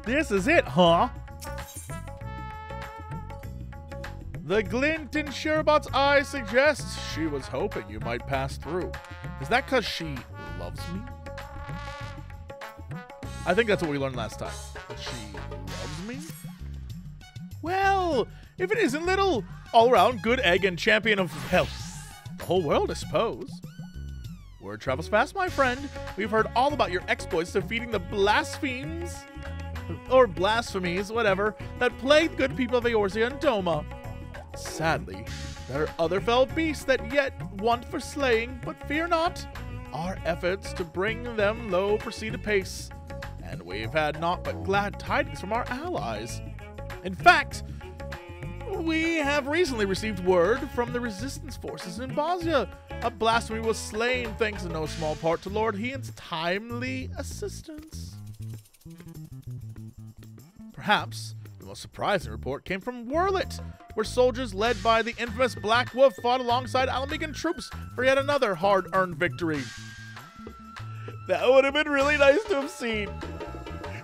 This is it, huh? The glint in Sherbot's eye suggests she was hoping you might pass through. Is that because she loves me? I think that's what we learned last time. That she loves me? Well, if it isn't Little, all-around good egg and champion of, hell, the whole world, I suppose. Word travels fast, my friend. We've heard all about your exploits defeating the blasphemes, or blasphemies, whatever, that plagued good people of Eorzea and Doma. Sadly, there are other fell beasts that yet want for slaying, but fear not. Our efforts to bring them low proceed apace, and we've had naught but glad tidings from our allies. In fact, we have recently received word from the resistance forces in Bosnia. A blasphemy was slain thanks in no small part to Lord Hian's timely assistance. Perhaps the most surprising report came from Wurlit, where soldiers led by the infamous Black Wolf fought alongside Alamegan troops for yet another hard-earned victory. That would have been really nice to have seen.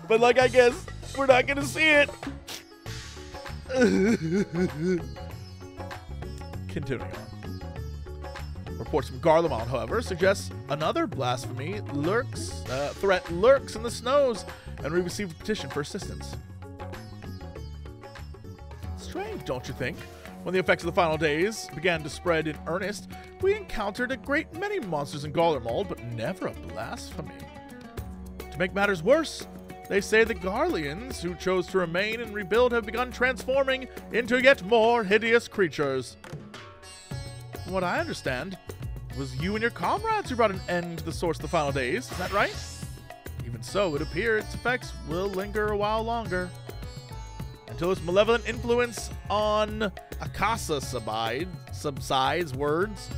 But like, I guess we're not going to see it. Continuing on. Reports from Garlemald, however, suggest another blasphemy threat lurks in the snows, and we received a petition for assistance. Strange, don't you think? When the effects of the final days began to spread in earnest, we encountered a great many monsters in Garlemald, but never a blasphemy. To make matters worse, they say the Garleans who chose to remain and rebuild have begun transforming into yet more hideous creatures. From what I understand, it was you and your comrades who brought an end to the source of the final days, is that right? Even so, it appears its effects will linger a while longer. Until its malevolent influence on Akasa subsides words,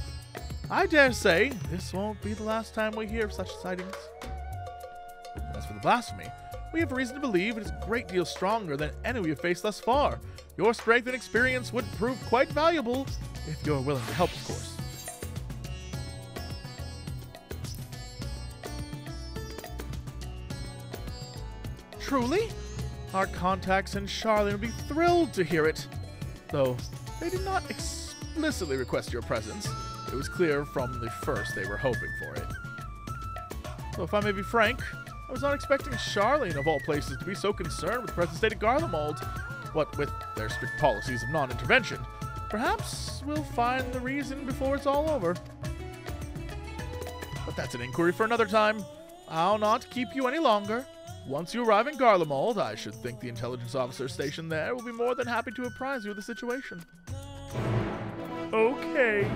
I dare say this won't be the last time we hear of such sightings. As for the blasphemy, we have reason to believe it is a great deal stronger than any we have faced thus far. Your strength and experience would prove quite valuable if you're willing to help, of course. Truly? Our contacts in Charlotte would be thrilled to hear it. Though they did not explicitly request your presence, it was clear from the first they were hoping for it. So if I may be frank, I was not expecting Charlene, of all places, to be so concerned with the present state of Garlemald, what with their strict policies of non-intervention. Perhaps we'll find the reason before it's all over. But that's an inquiry for another time. I'll not keep you any longer. Once you arrive in Garlemald, I should think the intelligence officer stationed there will be more than happy to apprise you of the situation. Okay.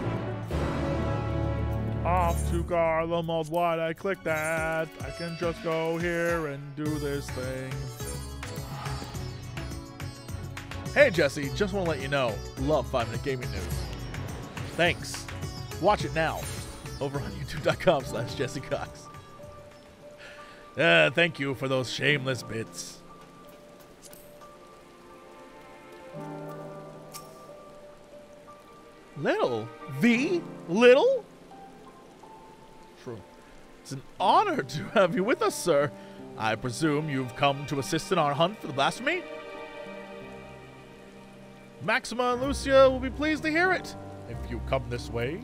Off to Garlemald. Why'd I click that? I can just go here and do this thing. Hey, Jesse. Just want to let you know, love 5-Minute Gaming News. Thanks. Watch it now over on youtube.com/JesseCox. Thank you for those shameless bits. Little? V? Little? True. It's an honor to have you with us, sir. I presume you've come to assist in our hunt for the blasphemy? Maxima and Lucia will be pleased to hear it, if you come this way.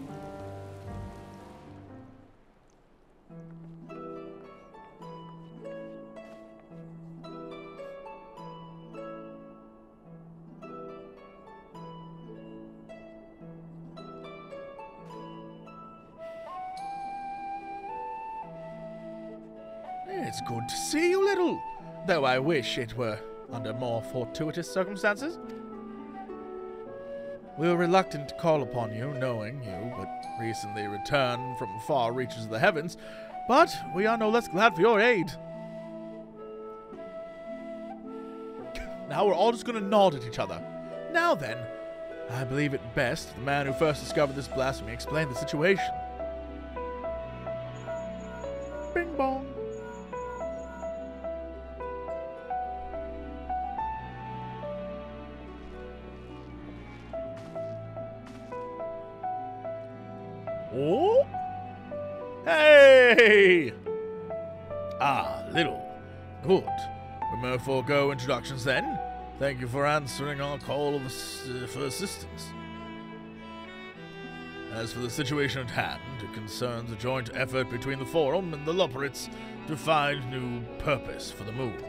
It's good to see you, Little, though I wish it were under more fortuitous circumstances. We were reluctant to call upon you, knowing you but recently returned from far reaches of the heavens, but we are no less glad for your aid. Now we're all just going to nod at each other. Now then, I believe it best the man who first discovered this blasphemy explained the situation. Bing bong. Oh? Hey! Ah, Little. Good. may forego introductions then. Thank you for answering our call for assistance. As for the situation at hand, it concerns a joint effort between the Forum and the Loporits to find new purpose for the moon.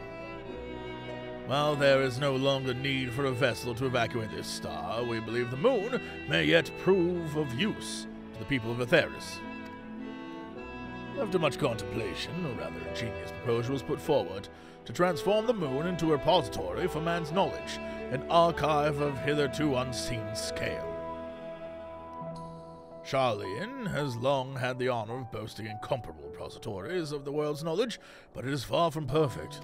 While there is no longer need for a vessel to evacuate this star, we believe the moon may yet prove of use to the people of Etheris. After much contemplation, a rather ingenious proposal was put forward to transform the moon into a repository for man's knowledge, an archive of hitherto unseen scale. Charlian has long had the honor of boasting incomparable repositories of the world's knowledge, but it is far from perfect.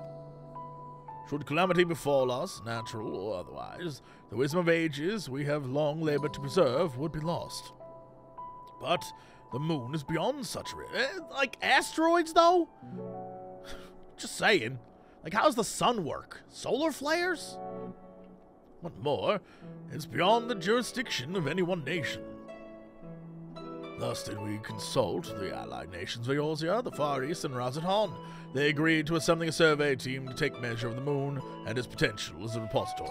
Should calamity befall us, natural or otherwise, the wisdom of ages we have long labored to preserve would be lost. But the moon is beyond such like asteroids, though? Just saying. Like, how's the sun work? Solar flares? What more, it's beyond the jurisdiction of any one nation. Thus did we consult the allied nations of Eorzea, the Far East, and Razadhan. They agreed to assembling a survey team to take measure of the moon and its potential as a repository.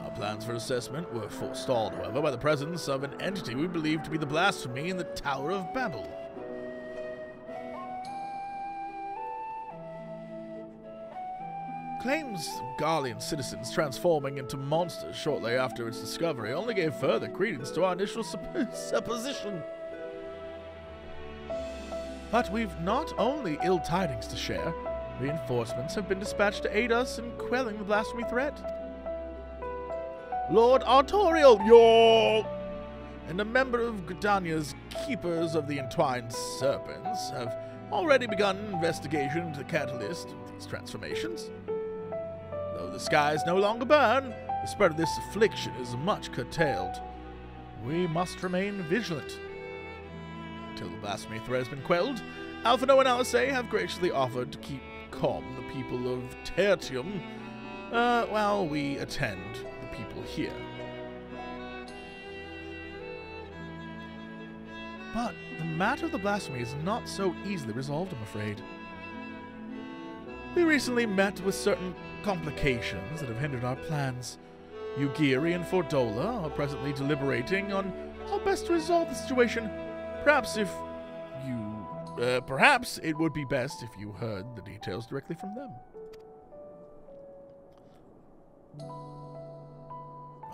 Our plans for assessment were forestalled, however, by the presence of an entity we believe to be the blasphemy in the Tower of Babel. Claims of Garlean citizens transforming into monsters shortly after its discovery only gave further credence to our initial supposition. But we've not only ill tidings to share, reinforcements have been dispatched to aid us in quelling the blasphemy threat. Lord Artorial, yo! And a member of Gridania's Keepers of the Entwined Serpents have already begun an investigation into the catalyst of these transformations. Though the skies no longer burn, the spread of this affliction is much curtailed. We must remain vigilant. Until the blasphemy threat has been quelled, Alphino and Alisei have graciously offered to keep calm the people of Tertium while we attend the people here. But the matter of the blasphemy is not so easily resolved, I'm afraid. We recently met with certain complications that have hindered our plans. Ugiri and Fordola are presently deliberating on how best to resolve the situation. Perhaps it would be best if you heard the details directly from them.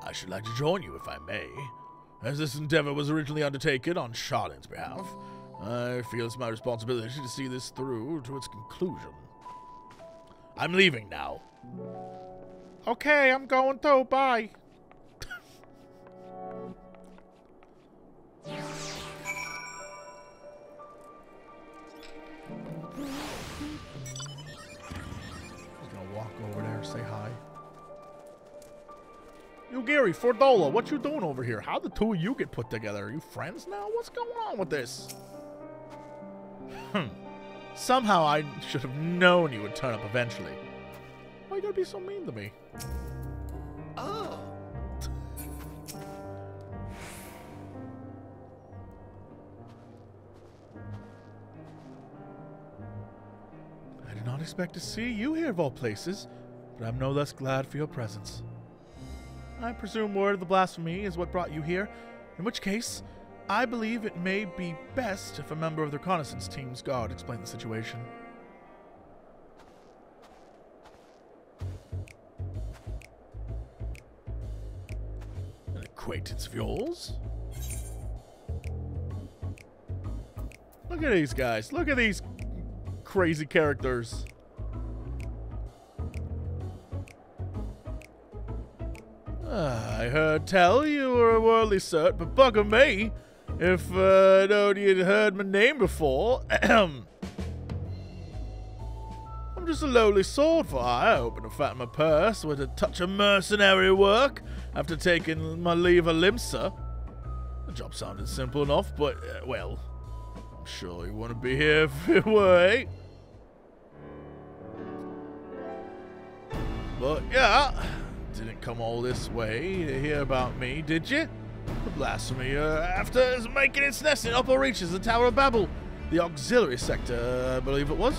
I should like to join you if I may. As this endeavor was originally undertaken on Charlin's behalf, I feel it's my responsibility to see this through to its conclusion. I'm leaving now. Okay, I'm going too. Bye. He's gonna walk over there and say hi. Yo, Gary, Fordola, what you doing over here? How'd the two of you get put together? Are you friends now? What's going on with this? Somehow I should have known you would turn up eventually. Why you gotta be so mean to me? Oh. I did not expect to see you here of all places, but I'm no less glad for your presence. I presume word of the blasphemy is what brought you here, in which case, I believe it may be best if a member of the reconnaissance team's guard explain the situation. An acquaintance of yours? Look at these guys. Look at these crazy characters. I heard tell you were a worldly cert, but bugger me if knowed you'd heard my name before. I'm just a lowly sword for I open to fatten my purse with a touch of mercenary work after taking my leave of Limsa. The job sounded simple enough, but, well, I'm sure you wouldn't be here if it were, eh? But, yeah, didn't come all this way to hear about me, did you? The blasphemy, after making its nest in upper reaches of the Tower of Babel. the auxiliary sector, I believe it was.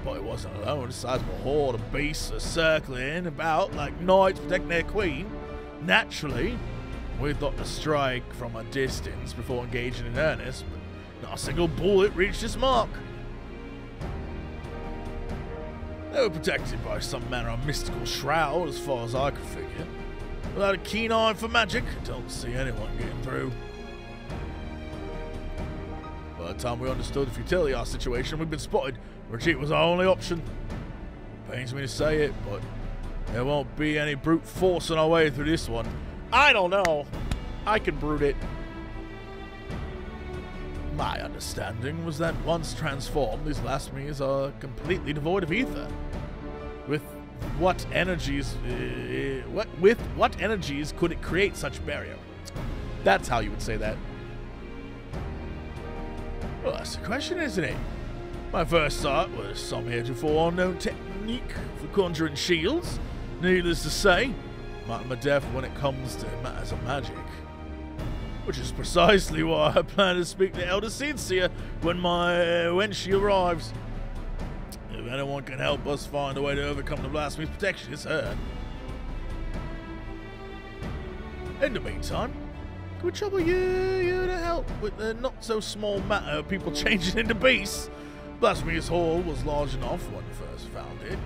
But it wasn't alone. A sizable horde of beasts are circling about like knights protecting their queen. Naturally, we thought to strike from a distance before engaging in earnest, but not a single bullet reached its mark. They were protected by some manner of mystical shroud, as far as I could figure. Without a keen eye for magic, I don't see anyone getting through. By the time we understood the futility of our situation, we'd been spotted. Retreat was our only option. Pains me to say it, but there won't be any brute forcing our way through this one. I don't know. I can brute it. My understanding was that once transformed, these lasmies are completely devoid of ether. With what energies could it create such barrier? That's how you would say that. Well, that's the question, isn't it? My first thought was some heretofore unknown technique for conjuring shields. Needless to say, I'm adept when it comes to matters of magic. Which is precisely why I plan to speak to Elder Sincere when she arrives. If anyone can help us find a way to overcome the blasphemy's protection, it's her. In the meantime, can we trouble you to help with the not-so-small matter of people changing into beasts? Blasphemy's Hall was large enough when we first found it.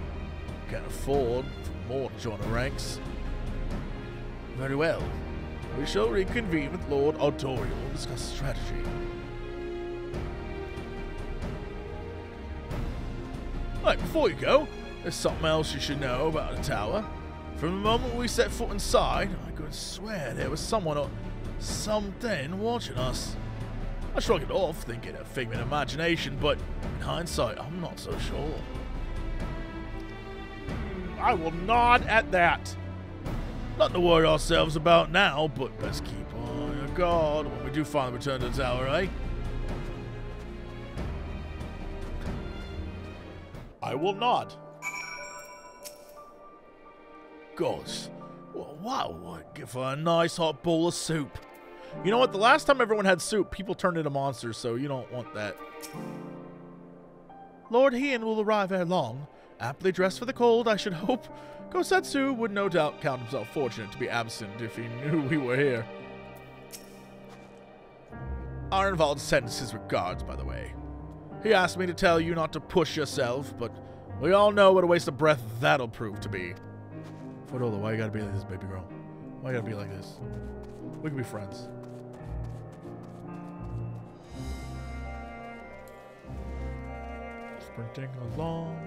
Can't afford for more to join the ranks. Very well. We shall reconvene with Lord Artorial and discuss strategy. Right, before you go, there's something else you should know about the tower. From the moment we set foot inside, I could swear there was someone or something watching us. I shrugged it off, thinking a figment of imagination, but in hindsight, I'm not so sure. I will nod at that. Nothing to worry ourselves about now, but best keep on your guard when we do finally return to the tower, eh? I will nod. Gosh. Well, wow, I'd give her a nice hot bowl of soup. You know what? The last time everyone had soup, people turned into monsters, so you don't want that. Lord Hien will arrive ere long. Aptly dressed for the cold, I should hope. Kosetsu would no doubt count himself fortunate to be absent if he knew we were here. Arnvald sends his regards, by the way. He asked me to tell you not to push yourself, but we all know what a waste of breath that'll prove to be. Frodola, why you gotta be like this, baby girl? Why you gotta be like this? We can be friends. Sprinting along,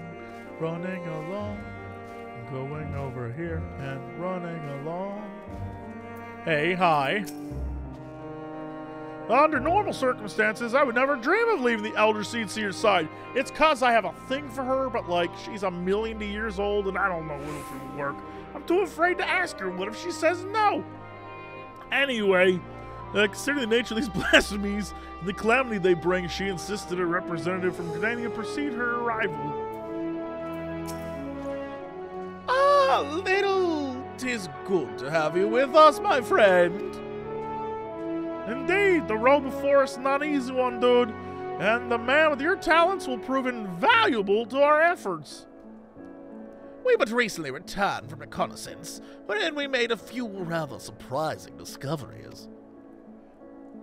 running along, going over here and running along. Hey, hi. Under normal circumstances, I would never dream of leaving the Elder Seedseer's side. It's cause I have a thing for her, but like, she's a million years old and I don't know if it'll work. I'm too afraid to ask her. What if she says no? Anyway, considering the nature of these blasphemies and the calamity they bring, she insisted a representative from Gdania precede her arrival. Ah, little, 'tis good to have you with us, my friend. Indeed, the road before us is not an easy one, dude, and the man with your talents will prove invaluable to our efforts. We but recently returned from reconnaissance, wherein we made a few rather surprising discoveries.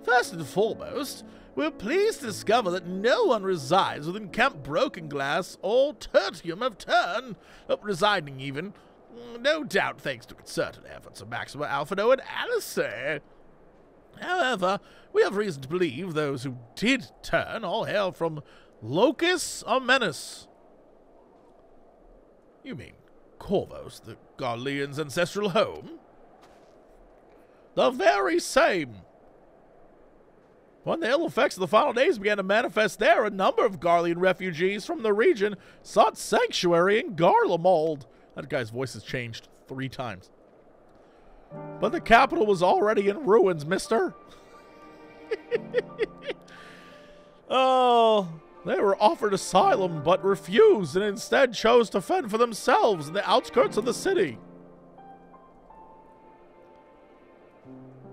First and foremost, we're pleased to discover that no one resides within Camp Broken Glass or Tertium of Turn, residing even, no doubt thanks to concerted efforts of Maxima Alphado and Alistair. However, we have reason to believe those who did turn all hail from Locus Amenus. You mean Corvos, the Garlean's ancestral home? The very same. When the ill effects of the final days began to manifest there, a number of Garlean refugees from the region sought sanctuary in Garlemald. That guy's voice has changed 3 times. But the capital was already in ruins, mister. Oh, they were offered asylum but refused and instead chose to fend for themselves in the outskirts of the city.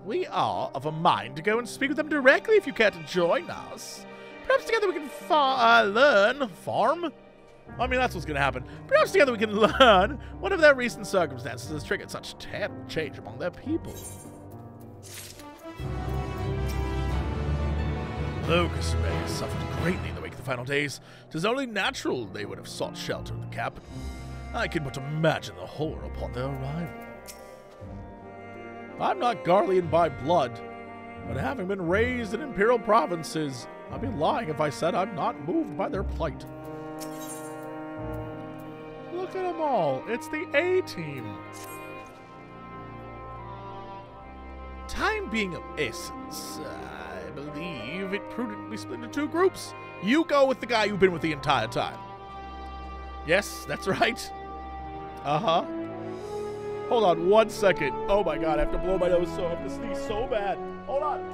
We are of a mind to go and speak with them directly if you care to join us. Perhaps together we can farm? I mean, that's what's going to happen. Perhaps together we can learn whatever their recent circumstances has triggered such terrible change among their people. Locust Bay suffered greatly in the wake of the final days. 'Tis only natural they would have sought shelter in the capital. I can but imagine the horror upon their arrival. I'm not Garlean by blood, but having been raised in imperial provinces, I'd be lying if I said I'm not moved by their plight. Look at them all. It's the A-team. Time being of essence, I believe it prudent we split into two groups. You go with the guy you've been with the entire time. Yes, that's right. Uh-huh. Hold on 1 second. Oh my god, I have to blow my nose so I have to sneeze so bad. Hold on.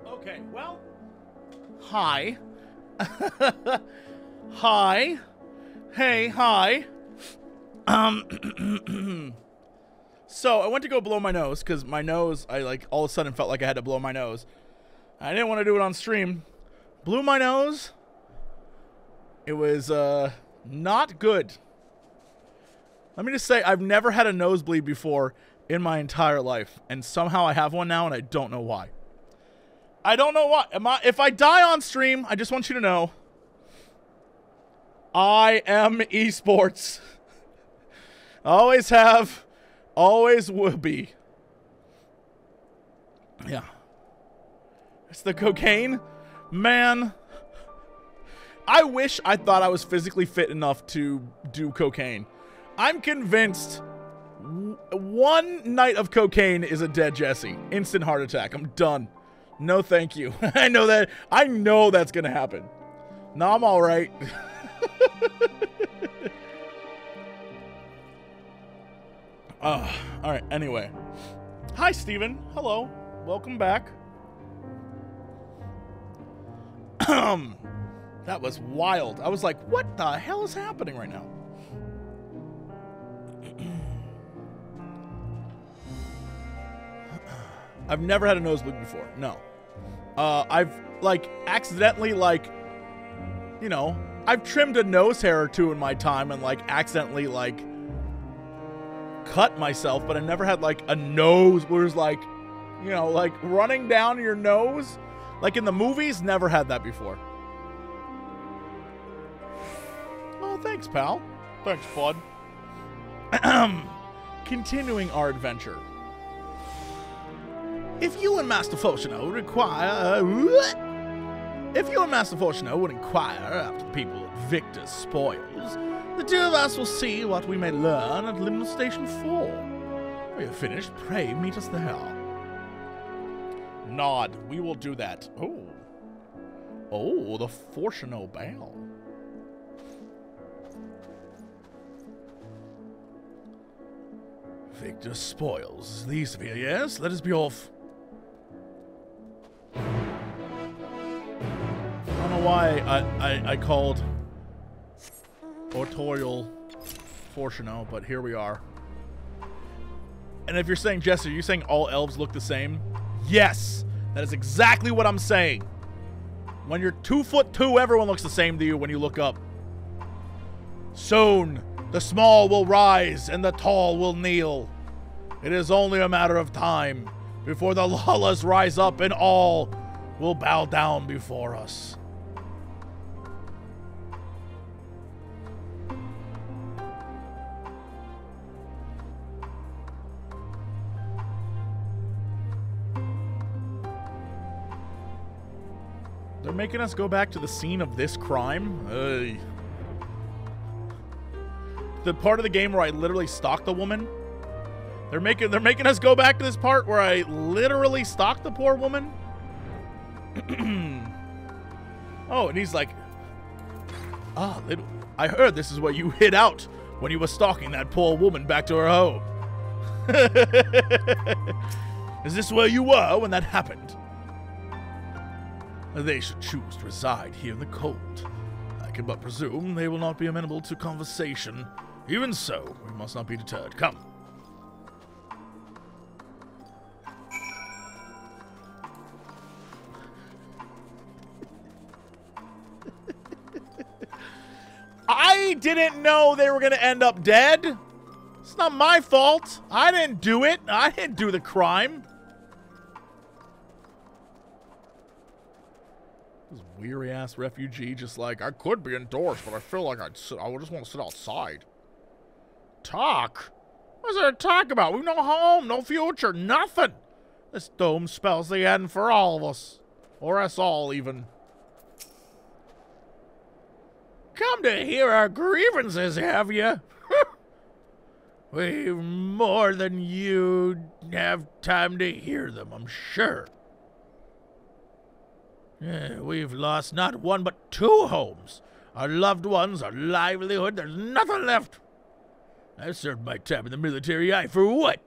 Okay, well, hi. Hi. Hey, hi. So I went to go blow my nose because my nose, I like all of a sudden felt like I had to blow my nose. I didn't want to do it on stream. Blew my nose. It was not good. Let me just say, I've never had a nosebleed before in my entire life, and somehow I have one now, and I don't know why. I don't know what. If I die on stream, I just want you to know, I am esports. Always have, always will be. Yeah. It's the cocaine. Man, I wish I thought I was physically fit enough to do cocaine. I'm convinced one night of cocaine is a dead Jesse. Instant heart attack. I'm done. No, thank you. I know that. I know that's going to happen. No, I'm all right. All right. Anyway. Hi, Steven. Hello. Welcome back. That was wild. I was like, what the hell is happening right now? I've never had a nosebleed before. No. I've, like, accidentally, like, you know, I've trimmed a nose hair or two in my time and, like, accidentally, like, cut myself, but I never had, like, a nose where it's, like, you know, like, running down your nose. Like, in the movies, never had that before. Oh, thanks, pal. Thanks, bud. Continuing our adventure. If you and Master Foshino would inquire after the people at Victor's spoils, the two of us will see what we may learn at Liminal Station 4. When we have finished, pray meet us there. Nod. We will do that. Oh. Oh, the Foshino Bell. Victor's spoils. These of you, yes? Let us be off. I don't know why I called Autorial Foshino, but here we are. And if you're saying, Jesse, are you saying all elves look the same? Yes! That is exactly what I'm saying. When you're 2'2", everyone looks the same to you when you look up. Soon, the small will rise and the tall will kneel. It is only a matter of time before the Lalas rise up and all will bow down before us. They're making us go back to the scene of this crime? The part of the game where I literally stalked the woman? They're making us go back to this part where I literally stalked the poor woman? Oh, and he's like, I heard this is where you hid out when you were stalking that poor woman back to her home. Is this where you were when that happened? They should choose to reside here in the cold. I can but presume they will not be amenable to conversation. Even so, we must not be deterred. Come. I didn't know they were going to end up dead. It's not my fault. I didn't do it. I didn't do the crime. This weary-ass refugee just like, I could be indoors, but I feel like I would just want to sit outside. Talk? What's there to talk about? We've no home, no future, nothing. This dome spells the end for all of us. Or us all, even. Come to hear our grievances, have you? We've more than you have time to hear them, I'm sure. We've lost not one but 2 homes. Our loved ones, our livelihood, there's nothing left. I've served my time in the military, for what?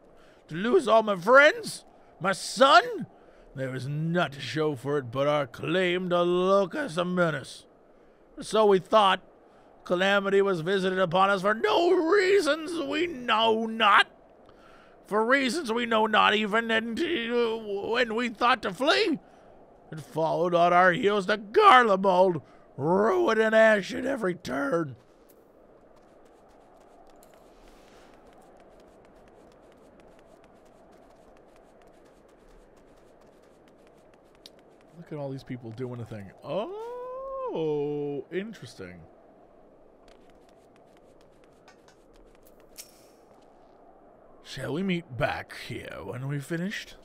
To lose all my friends? My son? There is not to show for it but our claim to Locus Amenus. So we thought. Calamity was visited upon us for no reasons we know not. For reasons we know not even, and when we thought to flee, it followed on our heels to Garlemald, ruin and ash at every turn. Look at all these people doing a thing. Oh, interesting. Shall we meet back here when we've finished?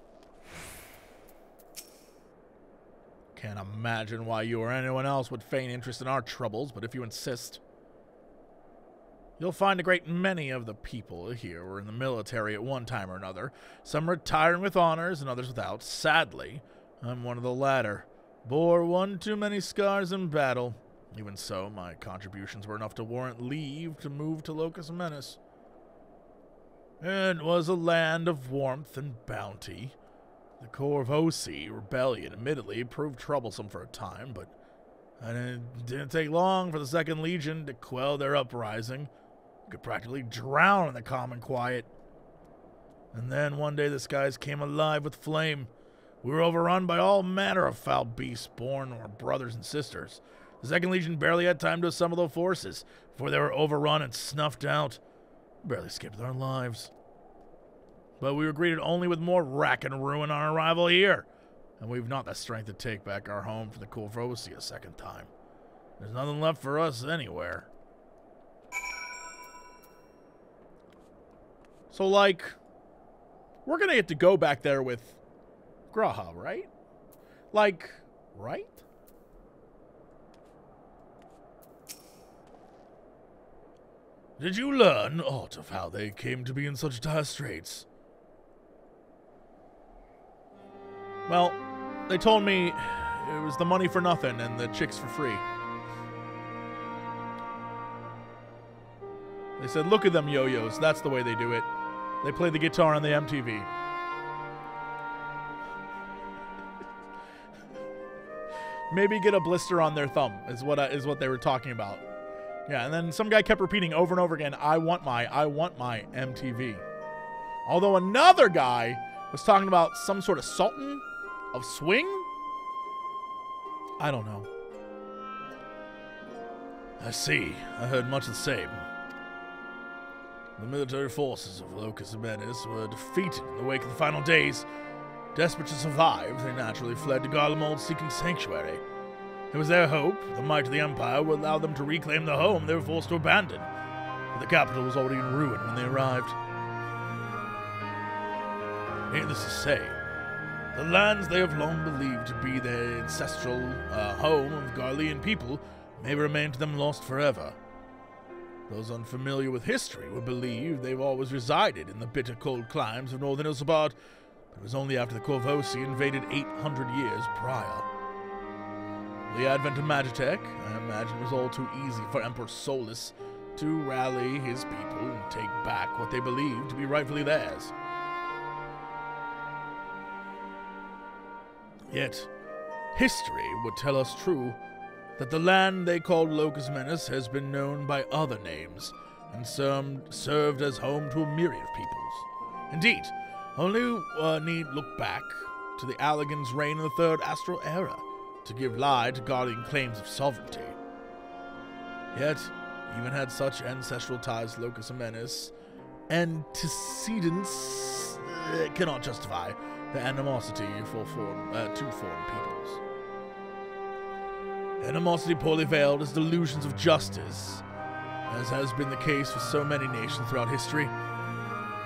Can't imagine why you or anyone else would feign interest in our troubles, but if you insist. You'll find a great many of the people here were in the military at one time or another, some retiring with honors and others without. Sadly, I'm one of the latter. Bore one too many scars in battle. Even so, my contributions were enough to warrant leave to move to Locus Amenus. It was a land of warmth and bounty. The Corvosi rebellion admittedly proved troublesome for a time, but And it didn't take long for the Second Legion to quell their uprising. You could practically drown in the common quiet. And then one day the skies came alive with flame. We were overrun by all manner of foul beasts born our brothers and sisters. The Second Legion barely had time to assemble their forces before they were overrun and snuffed out. Barely escaped their lives. But we were greeted only with more wreck and ruin on our arrival here. And we've not the strength to take back our home for the Corvosi a second time. There's nothing left for us anywhere. So, like, we're gonna get to go back there with Graha, right? Like, right? Did you learn aught of how they came to be in such dire straits? Well, they told me it was the money for nothing and the chicks for free. They said, look at them yo-yos. That's the way they do it. They play the guitar on the MTV. Maybe get a blister on their thumb is what they were talking about. Yeah, and then some guy kept repeating over and over again, I want my MTV. Although another guy was talking about some sort of sultan of swing? I don't know. I see. I heard much the same. The military forces of Locus and Menace were defeated in the wake of the final days. Desperate to survive, they naturally fled to Garlemald seeking sanctuary. It was their hope the might of the Empire would allow them to reclaim the home they were forced to abandon. But the capital was already in ruin when they arrived. Needless to say, the lands they have long believed to be their ancestral home of Garlean people may remain to them lost forever. Those unfamiliar with history would believe they've always resided in the bitter cold climes of northern Ilsabard, but it was only after the Corvosi invaded 800 years prior. The advent of Magitech, I imagine, was all too easy for Emperor Solus to rally his people and take back what they believed to be rightfully theirs. Yet, history would tell us true that the land they called Locus Menace has been known by other names and served as home to a myriad of peoples. Indeed, only need look back to the Allagan's reign in the Third Astral Era to give lie to Guardian claims of sovereignty. Yet, even had such ancestral ties to Locus Menace, antecedents cannot justify the animosity to foreign peoples. Animosity poorly veiled as delusions of justice, as has been the case with so many nations throughout history.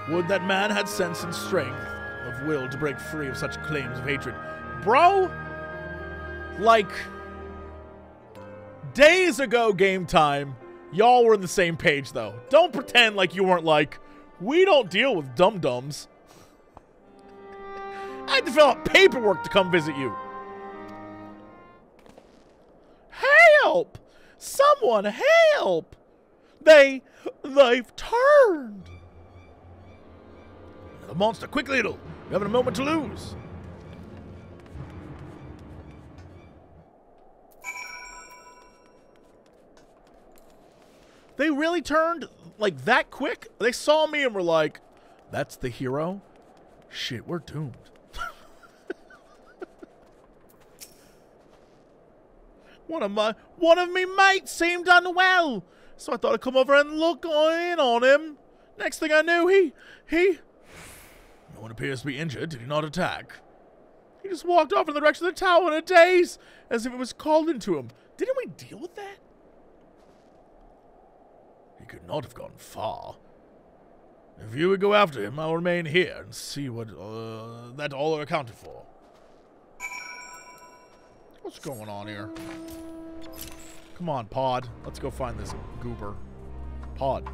Would that man had sense and strength of will to break free of such claims of hatred. Bro, like, days ago game time, y'all were on the same page, though. Don't pretend like you weren't like, we don't deal with dum-dums. I had to fill out paperwork to come visit you. Help! Someone help! They've turned. The monster, quick, Little. We haven't a moment to lose. They really turned like that quick? They saw me and were like, that's the hero? Shit, we're doomed. One of me mates seemed unwell, so I thought I'd come over and look in on him. Next thing I knew, he... No one appears to be injured. Did he not attack? He just walked off in the direction of the tower in a daze, as if it was called into him. Didn't we deal with that? He could not have gone far. If you would go after him, I'll remain here and see what that all are accounted for. What's going on here? Come on, Pod. Let's go find this goober. Pod.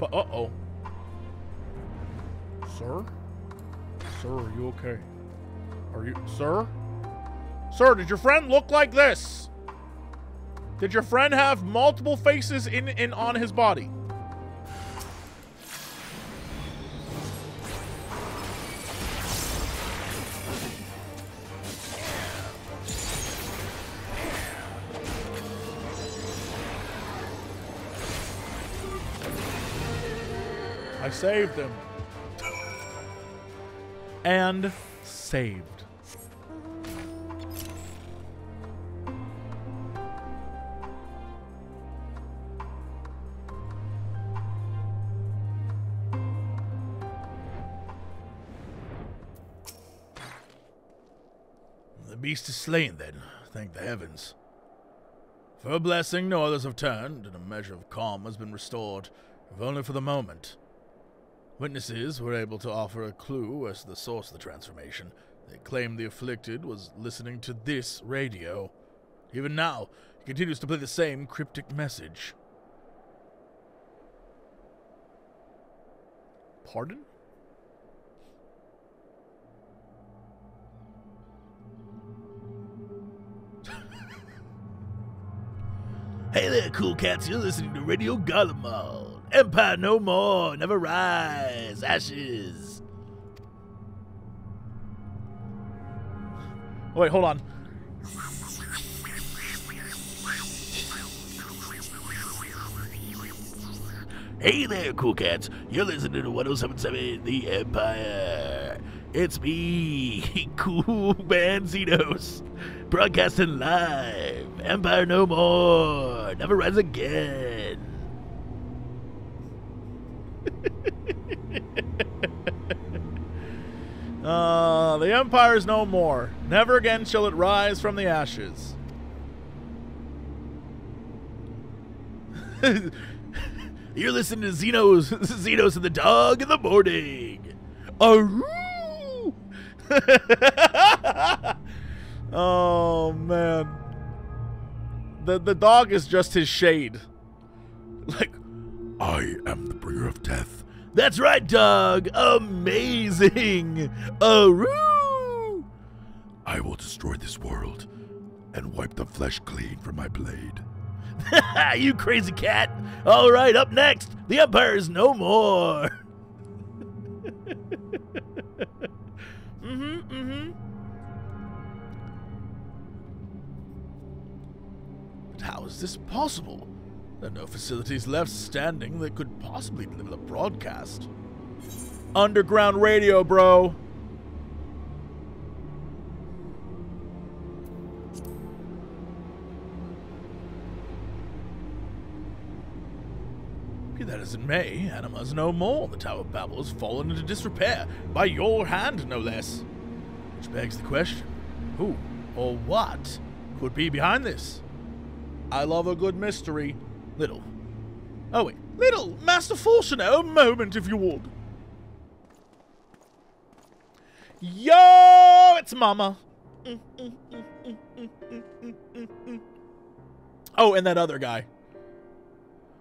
Uh-oh. Sir? Sir, are you okay? Are you... Sir? Sir, did your friend look like this? Did your friend have multiple faces in on his body? I saved them. And saved. The beast is slain then, thank the heavens. For a blessing no others have turned, and a measure of calm has been restored, if only for the moment. Witnesses were able to offer a clue as to the source of the transformation. They claimed the afflicted was listening to this radio. Even now, he continues to play the same cryptic message. Pardon? Hey there, cool cats. You're listening to Radio Garlemald. Empire no more. Never rise. Ashes. Oh, wait, hold on. Hey there, cool cats. You're listening to 1077 The Empire. It's me, Cool Man Xenos, broadcasting live. Empire no more. Never rise again. The Empire is no more. Never again shall it rise from the ashes. You're listening to Xenos and the Dog in the Morning. Aroo! Oh, man. The dog is just his shade. Like, I am the bringer of death. That's right, dog. Amazing. Aroo! I will destroy this world and wipe the flesh clean from my blade. You crazy cat. All right, up next, the Empire is no more. But how is this possible? There are no facilities left standing that could possibly deliver the broadcast. Underground radio, bro. Be that as it may, Anima is no more. The Tower of Babel has fallen into disrepair, by your hand, no less. Which begs the question, who or what could be behind this? I love a good mystery. Little. Oh wait, Little, Master Fortuner, a moment if you would. Yo, it's Mama. Oh, and that other guy.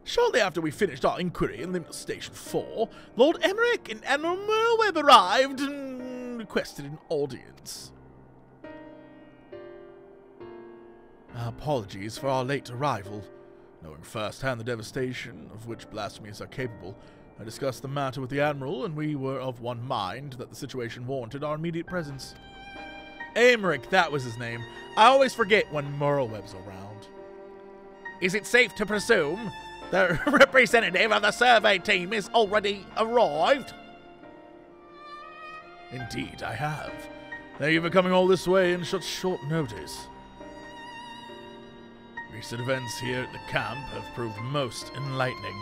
Shortly after we finished our inquiry in Limnus Station 4, Lord Emmerich and Admiral Merweb arrived and requested an audience. Our apologies for our late arrival. Knowing firsthand the devastation of which blasphemies are capable, I discussed the matter with the Admiral, and we were of one mind that the situation warranted our immediate presence. Emmerich, that was his name. I always forget when Merweb's around. Is it safe to presume the representative of the survey team is already arrived? Indeed, I have. Thank you for coming all this way in such short notice. Recent events here at the camp have proved most enlightening.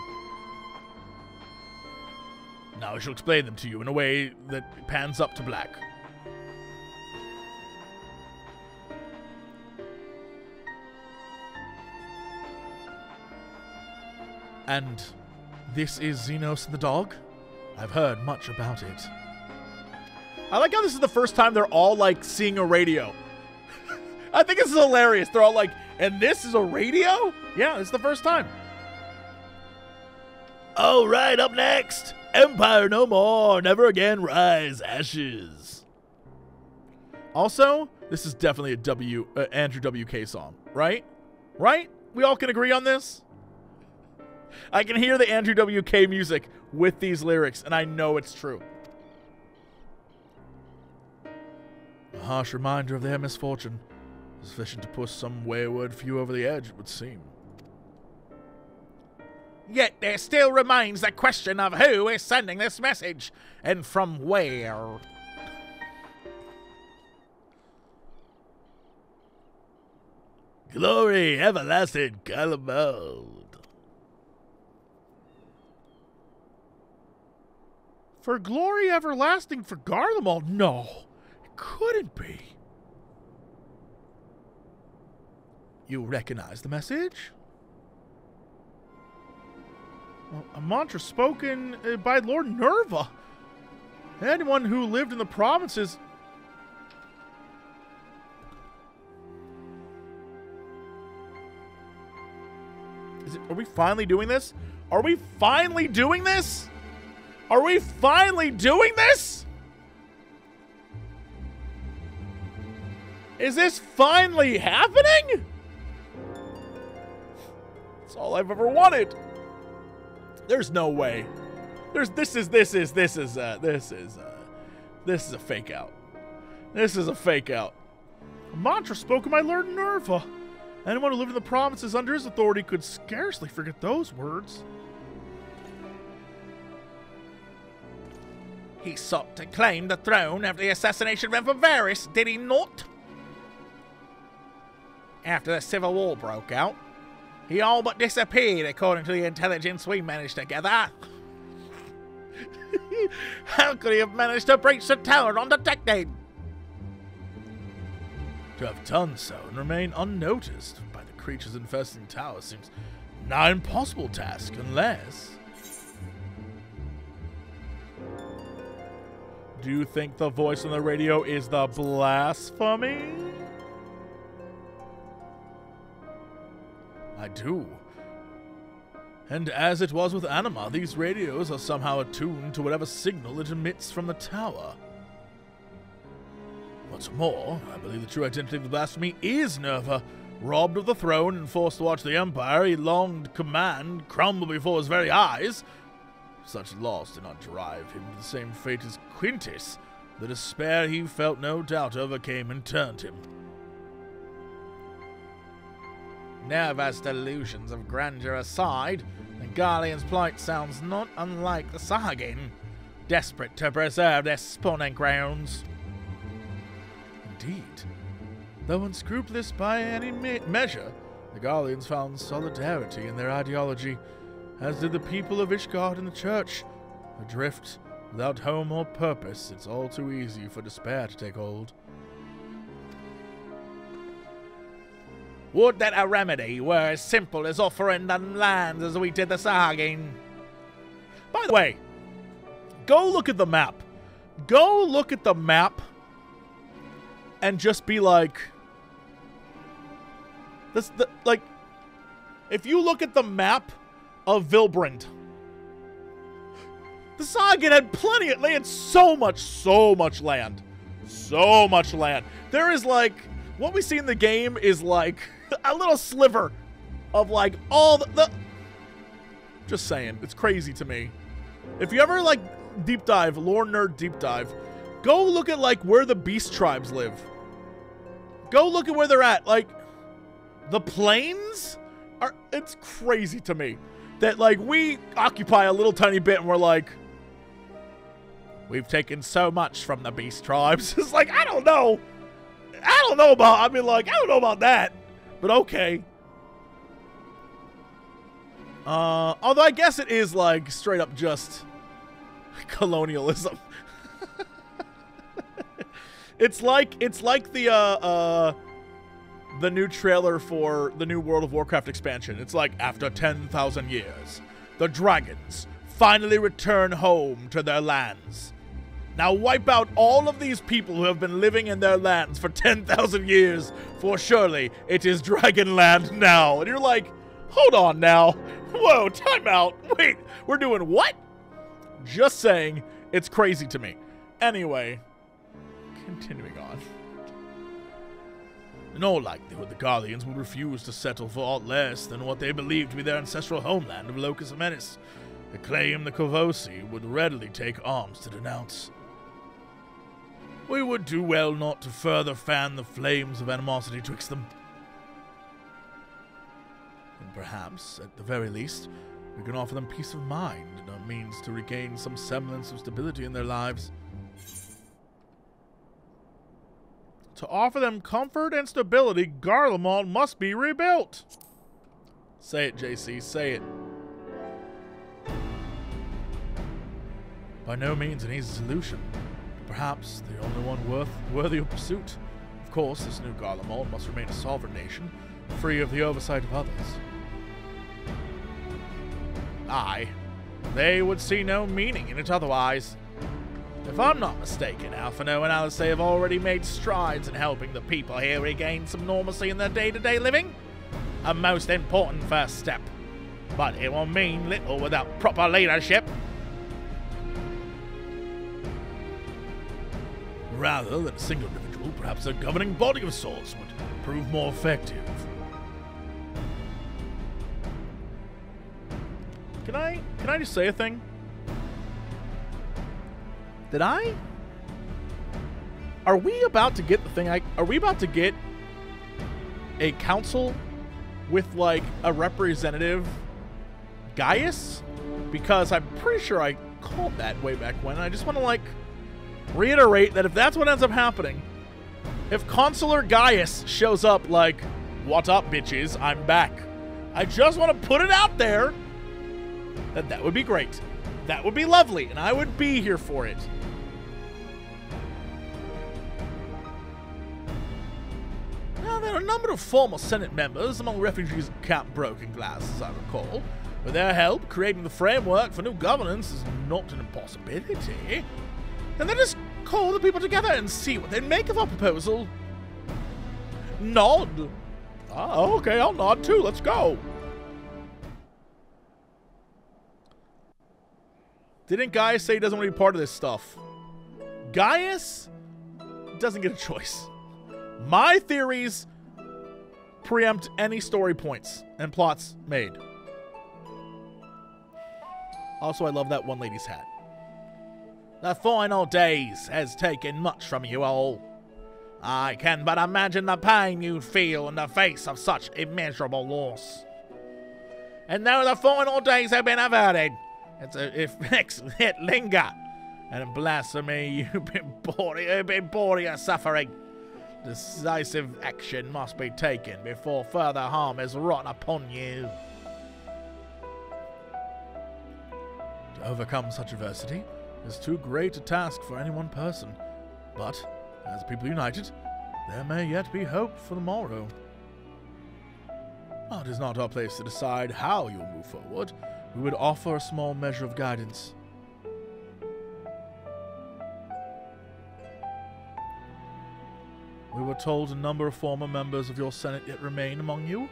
Now I shall explain them to you in a way that pans up to black. And this is Xenos the dog? I've heard much about it. I like how this is the first time they're all, like, seeing a radio. I think this is hilarious. They're all like, and this is a radio? Yeah, it's the first time. All right, up next. Empire no more. Never again rise. Ashes. Also, this is definitely a Andrew WK song, right? Right? We all can agree on this? I can hear the Andrew WK music with these lyrics, and I know it's true. A harsh reminder of their misfortune. Sufficient to push some wayward few over the edge, it would seem. Yet there still remains the question of who is sending this message, and from where. Glory everlasting Garlemald. For glory everlasting for Garlemald? No, it couldn't be. You recognize the message? Well, a mantra spoken by Lord Nerva. Anyone who lived in the provinces. Are we finally doing this? Are we finally doing this? Are we finally doing this? Is this finally happening? That's all I've ever wanted. There's no way. This is a fake out. This is a fake out. A mantra spoken by Lord Nerva. Anyone who lived in the provinces under his authority could scarcely forget those words. He sought to claim the throne after the assassination of Emperor Viera, did he not? After the Civil War broke out, he all but disappeared according to the intelligence we managed to gather. How could he have managed to breach the tower undetected? To have done so and remain unnoticed by the creatures infesting the tower seems not an impossible task, unless... Do you think the voice on the radio is the blasphemy? I do. And as it was with Anima, these radios are somehow attuned to whatever signal it emits from the tower. What's more, I believe the true identity of the blasphemy is Nerva. Robbed of the throne and forced to watch the Empire he longed to command crumble before his very eyes. Such loss did not drive him to the same fate as Quintus. The despair he felt no doubt overcame and turned him. Nerva's delusions of grandeur aside, the Guardian's plight sounds not unlike the Sahagin, desperate to preserve their spawning grounds. Indeed, though unscrupulous by any measure, the Guardians found solidarity in their ideology, as did the people of Ishgard and the Church. Adrift, without home or purpose, it's all too easy for despair to take hold. Would that a remedy were as simple as offering them lands as we did the Sahagin. By the way, go look at the map. Go look at the map and just be like, if you look at the map of Vilbrand, the Sahagin had plenty of land, so much land. So much land. There is like, what we see in the game is like a little sliver of like all the just saying, it's crazy to me. If you ever like deep dive, lore nerd deep dive, go look at like where the beast tribes live. Go look at where they're at. Like the plains are, it's crazy to me that like we occupy a little tiny bit and we're like, we've taken so much from the beast tribes. It's like, I don't know about that, but okay. Although I guess it is like straight up just colonialism. It's like the new trailer for the new World of Warcraft expansion. It's like, after 10,000 years, the dragons finally return home to their lands. Now wipe out all of these people who have been living in their lands for 10,000 years, for surely it is Dragonland now. And you're like, hold on now. Whoa, time out. Wait, we're doing what? Just saying, it's crazy to me. Anyway, continuing on. In all likelihood, the Guardians would refuse to settle for aught less than what they believed to be their ancestral homeland of Locus Amenis, a claim the Kovosi would readily take arms to denounce. We would do well not to further fan the flames of animosity twixt them. And perhaps, at the very least, We can offer them peace of mind and a means to regain some semblance of stability in their lives. To offer them comfort and stability, Garlemald must be rebuilt. Say it, JC, say it. By no means an easy solution. Perhaps the only one worthy of pursuit. Of course, this new Garlemald must remain a sovereign nation, free of the oversight of others. Aye, they would see no meaning in it otherwise. If I'm not mistaken, Alphino and Alice have already made strides in helping the people here regain some normalcy in their day-to-day living. A most important first step, but it will mean little without proper leadership. Rather than a single individual, perhaps a governing body of sorts would prove more effective. Can I just say a thing? Are we about to get the thing are we about to get a council with like a representative Gaius? Because I'm pretty sure I called that way back when. I just want to like reiterate that if that's what ends up happening, if Consular Gaius shows up like, "What up, bitches? I'm back." I just want to put it out there that would be great. That would be lovely, and I would be here for it. Now, there are a number of former Senate members among refugees at Camp Broken Glass, as I recall. With their help, creating the framework for new governance is not an impossibility. And then just call the people together and see what they make of our proposal. Nod. Oh, okay, I'll nod too. Let's go. Didn't Gaius say he doesn't want to be part of this stuff? Gaius doesn't get a choice. My theories preempt any story points and plots made. Also, I love that one lady's hat. The final days has taken much from you all. I can but imagine the pain you feel in the face of such immeasurable loss. And though the final days have been averted, its effects yet linger, and in blasphemy you've been bored of your suffering. Decisive action must be taken before further harm is wrought upon you. To overcome such adversity is too great a task for any one person, but, as people united, there may yet be hope for the morrow. It is not our place to decide how you'll move forward. We would offer a small measure of guidance. We were told a number of former members of your Senate yet remain among you.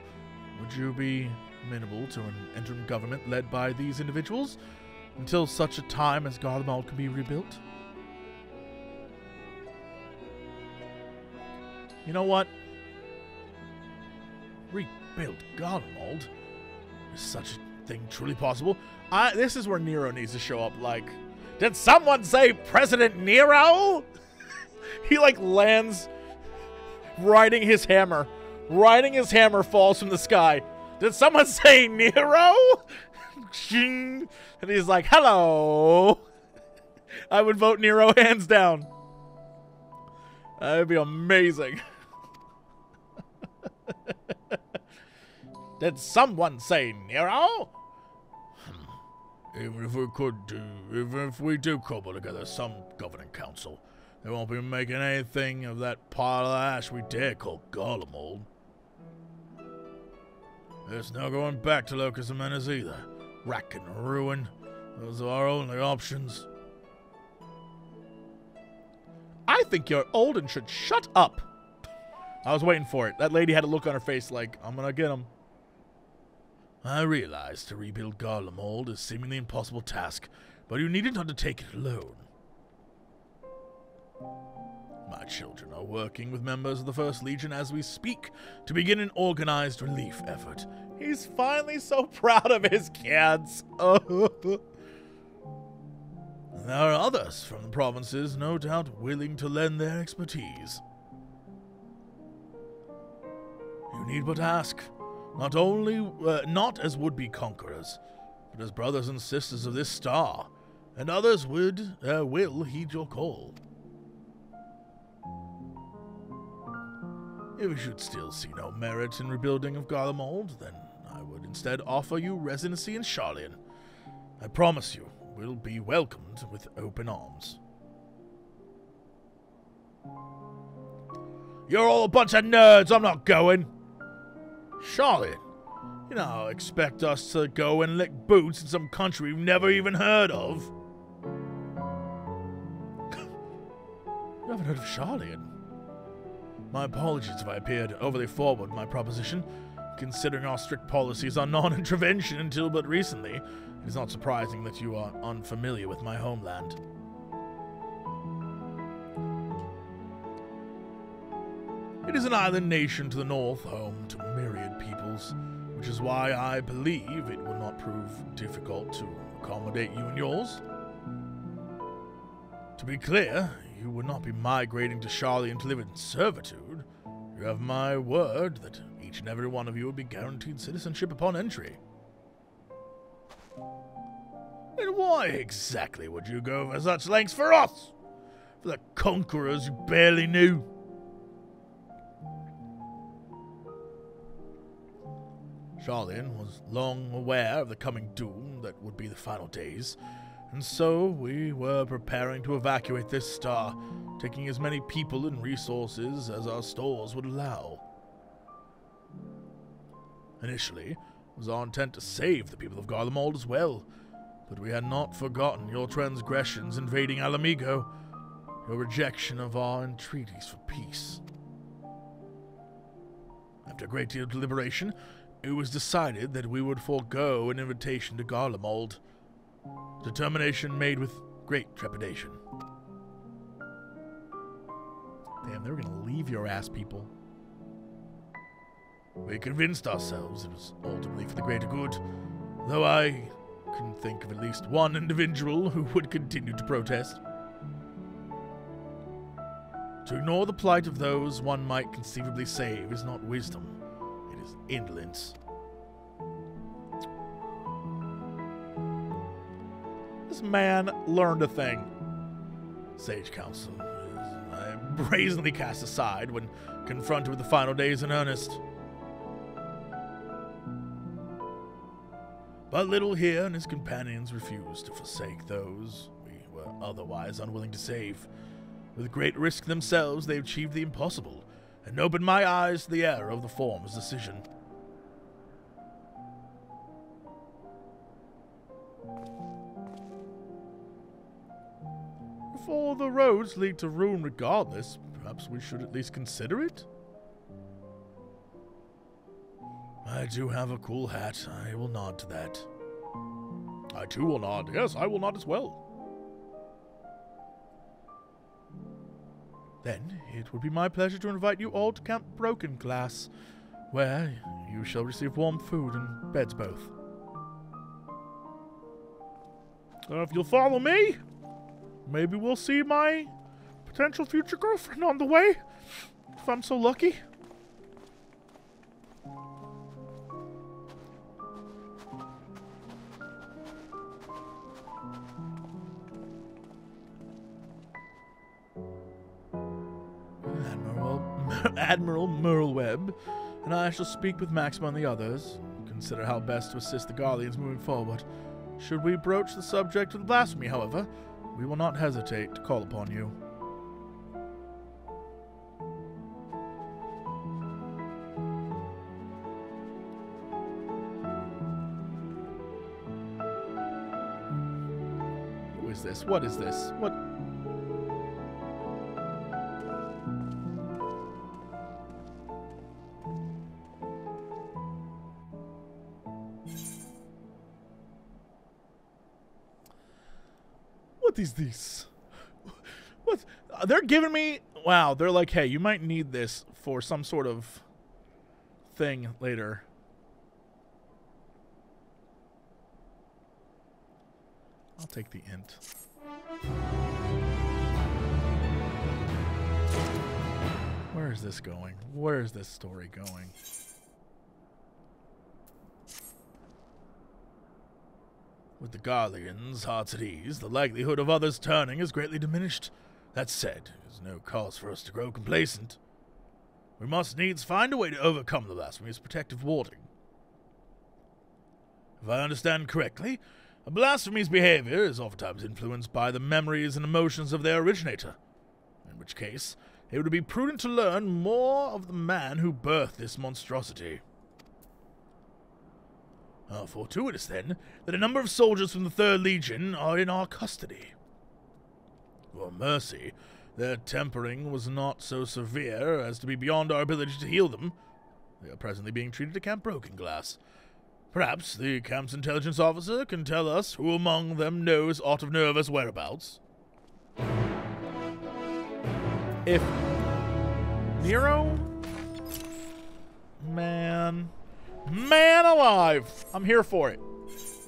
Would you be amenable to an interim government led by these individuals until such a time as Garlemald can be rebuilt? You know what? Rebuild Garlemald? Is such a thing truly possible? This is where Nero needs to show up. Like, did someone say President Nero? He like lands riding his hammer. Riding his hammer falls from the sky. Did someone say Nero? And he's like, hello. I would vote Nero hands down. That would be amazing. Did someone say Nero? Even if we do cobble together some governing council, they won't be making anything of that pile of ash we dare call Garlemald. There's no going back to Locus and Menace either. Rack and ruin. Those are our only options. I think you're old and should shut up. I was waiting for it. That lady had a look on her face like, I'm gonna get him. I realize to rebuild Garlemald is a seemingly impossible task, but you needn't undertake it alone. My children are working with members of the 1st Legion as we speak to begin an organized relief effort. He's finally so proud of his kids. There are others from the provinces, no doubt, willing to lend their expertise. You need but ask. Not as would-be conquerors, but as brothers and sisters of this star, and others will heed your call. If you should still see no merit in rebuilding of Garlemald, then I would instead offer you residency in Sharlayan. I promise you will be welcomed with open arms. You're all a bunch of nerds, I'm not going. Sharlayan? You know, expect us to go and lick boots in some country we've never even heard of? You haven't heard of Sharlayan? My apologies if I appeared overly forward in my proposition. Considering our strict policies on non-intervention until but recently, it is not surprising that you are unfamiliar with my homeland. It is an island nation to the north, home to myriad peoples, which is why I believe it will not prove difficult to accommodate you and yours. To be clear, you would not be migrating to Sharlayan to live in servitude. You have my word that each and every one of you will be guaranteed citizenship upon entry. And why exactly would you go for such lengths for us? For the conquerors you barely knew? Sharlayan was long aware of the coming doom that would be the final days, and so we were preparing to evacuate this star, taking as many people and resources as our stores would allow. Initially, it was our intent to save the people of Garlemald as well, but we had not forgotten your transgressions invading Alamigo, your rejection of our entreaties for peace. After a great deal of deliberation, it was decided that we would forego an invitation to Garlemald. Determination made with great trepidation. Damn, they were going to leave your ass, people. We convinced ourselves it was ultimately for the greater good, though I couldn't think of at least one individual who would continue to protest. To ignore the plight of those one might conceivably save is not wisdom. It is indolence. This man learned a thing. Sage counsel I brazenly cast aside when confronted with the final days in earnest. But Little here and his companions refused to forsake those we were otherwise unwilling to save. With great risk themselves, they achieved the impossible, and opened my eyes to the error of the form's decision. If all the roads lead to ruin regardless, perhaps we should at least consider it? I do have a cool hat. I will nod to that. I too will nod. Yes, I will nod as well. Then it would be my pleasure to invite you all to Camp Broken Glass, where you shall receive warm food and beds both. If you'll follow me, maybe we'll see my potential future girlfriend on the way, if I'm so lucky. Admiral Merlweb and I shall speak with Maxima and the others, consider how best to assist the Garleans moving forward. Should we broach the subject of blasphemy, however, we will not hesitate to call upon you. Who is this? What is this? What? What is this? What? They're giving me... Wow, they're like, hey, you might need this for some sort of thing later. I'll take the int. Where is this going? Where is this story going? With the Garleans' hearts at ease, the likelihood of others turning is greatly diminished. That said, there's no cause for us to grow complacent. We must needs find a way to overcome the blasphemy's protective warding. If I understand correctly, a blasphemy's behavior is oftentimes influenced by the memories and emotions of their originator, in which case it would be prudent to learn more of the man who birthed this monstrosity. Fortuitous, then, that a number of soldiers from the 3rd Legion are in our custody. For mercy, their tempering was not so severe as to be beyond our ability to heal them. They are presently being treated at Camp Broken Glass. Perhaps the camp's intelligence officer can tell us who among them knows aught of Nerva's whereabouts. If Nero? Man alive! I'm here for it.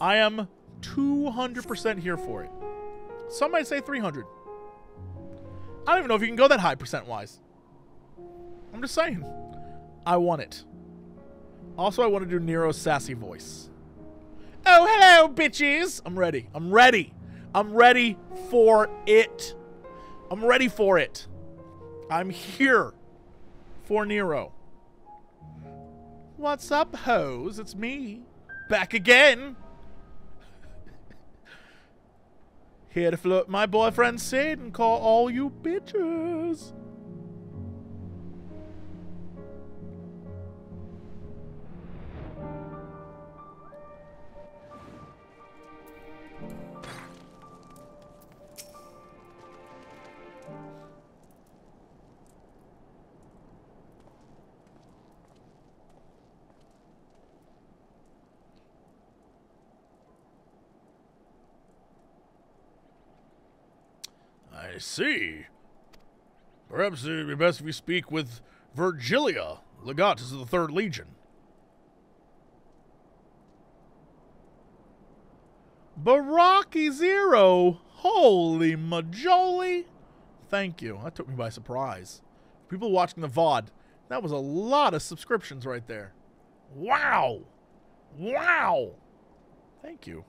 I am 200% here for it. Some might say 300. I don't even know if you can go that high percent-wise. I'm just saying. I want it. Also, I want to do Nero's sassy voice. Oh, hello, bitches! I'm ready. I'm ready. I'm ready for it. I'm ready for it. I'm here for Nero. What's up, hoes? It's me. Back again. Here to flirt my boyfriend Sid and call all you bitches. I see. Perhaps it would be best if we speak with Virgilia, legatus of the 3rd Legion. Baraki Zero! Holy majoli! Thank you. That took me by surprise. People watching the VOD, that was a lot of subscriptions right there. Wow! Wow! Thank you.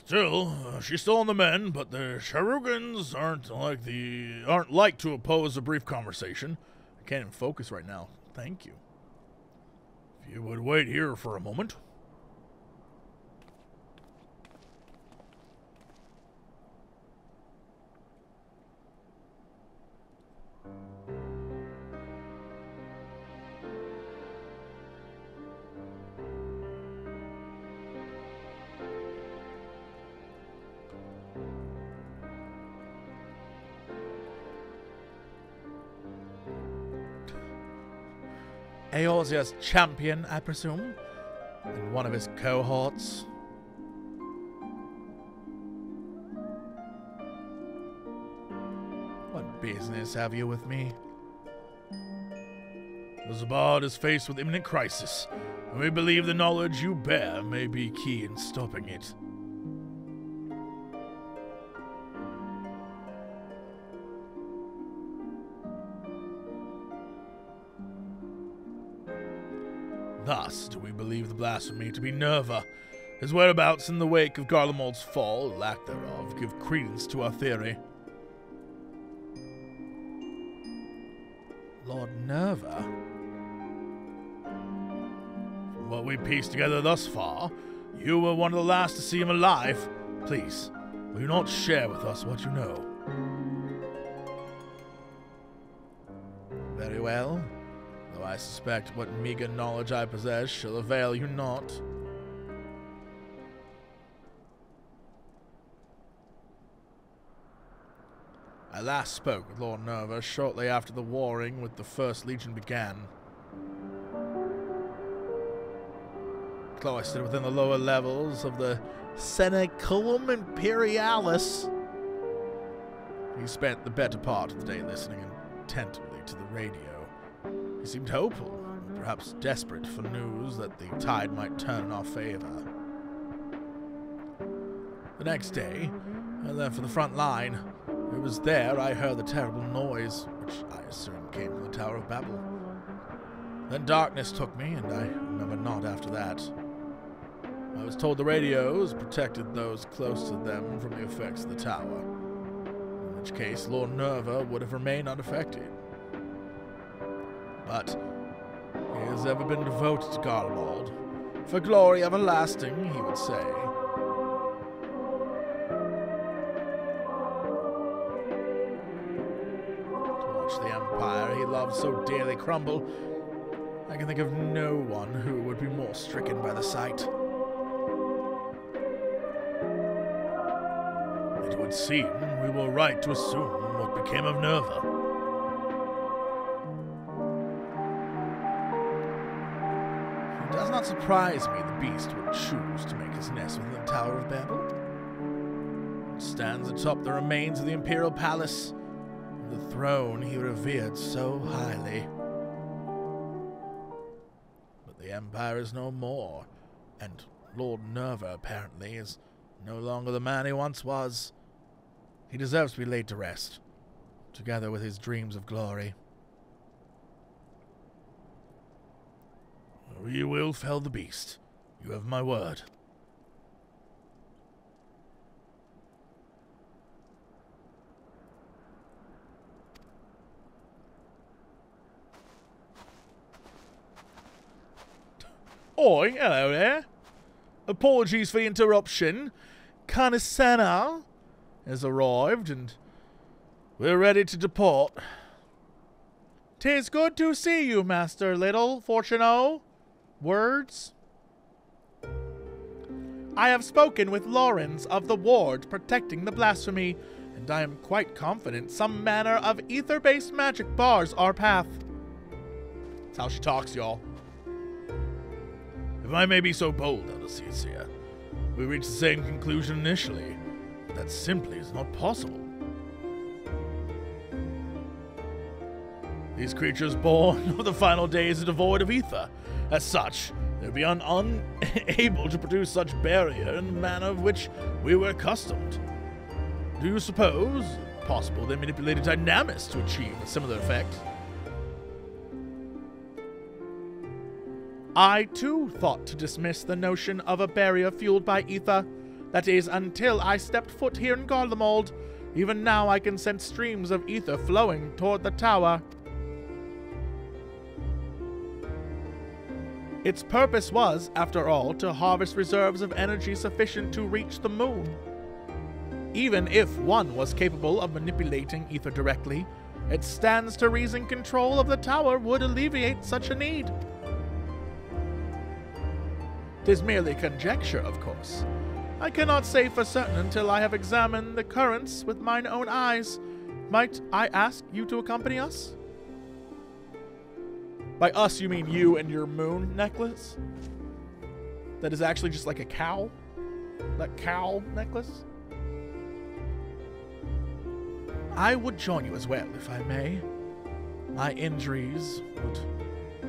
Still, she's still on the mend, but the Sharugans aren't like to oppose a brief conversation. I can't even focus right now. Thank you. If you would wait here for a moment. Eorzea's champion, I presume, and one of his cohorts. What business have you with me? The Zabard is faced with imminent crisis, and we believe the knowledge you bear may be key in stopping it. Thus do we believe the blasphemy to be Nerva. His whereabouts in the wake of Garlemald's fall, or lack thereof, give credence to our theory. Lord Nerva? From what we pieced together thus far, you were one of the last to see him alive. Please, will you not share with us what you know? Very well. Though I suspect what meager knowledge I possess shall avail you not. I last spoke with Lord Nerva shortly after the warring with the 1st Legion began. Cloistered within the lower levels of the Seneculum Imperialis, he spent the better part of the day listening intently to the radio. He seemed hopeful, perhaps desperate for news that the tide might turn in our favor. The next day, I left for the front line. It was there I heard the terrible noise, which I assume came from the Tower of Babel. Then darkness took me, and I remember not after that. I was told the radios protected those close to them from the effects of the tower, in which case Lord Nerva would have remained unaffected. But he has ever been devoted to Garlemald. For glory everlasting, he would say. To watch the empire he loved so dearly crumble, I can think of no one who would be more stricken by the sight. It would seem we were right to assume what became of Nerva. It does not surprise me the beast would choose to make his nest within the Tower of Babel. It stands atop the remains of the imperial palace, the throne he revered so highly. But the empire is no more, and Lord Nerva apparently is no longer the man he once was. He deserves to be laid to rest, together with his dreams of glory. We will fell the beast. You have my word. Oi, hello there. Apologies for the interruption. Canisana has arrived, and we're ready to depart. 'Tis good to see you, Master Little Fortuno. Words? I have spoken with Lawrence of the ward protecting the blasphemy, and I am quite confident some manner of ether-based magic bars our path. That's how she talks, y'all. If I may be so bold, Anastasia, we reached the same conclusion initially. That simply is not possible. These creatures born of the final days are devoid of ether. As such, they would be unable to produce such barrier in the manner of which we were accustomed. Do you suppose it possible they manipulated dynamics to achieve a similar effect? I, too, thought to dismiss the notion of a barrier fueled by ether. That is, until I stepped foot here in Garlemald. Even now I can sense streams of ether flowing toward the tower. Its purpose was, after all, to harvest reserves of energy sufficient to reach the moon. Even if one was capable of manipulating ether directly, it stands to reason control of the tower would alleviate such a need. 'Tis merely conjecture, of course. I cannot say for certain until I have examined the currents with mine own eyes. Might I ask you to accompany us? By us, you mean you and your moon necklace? That is actually just like a cow? That cow necklace? I would join you as well, if I may. My injuries would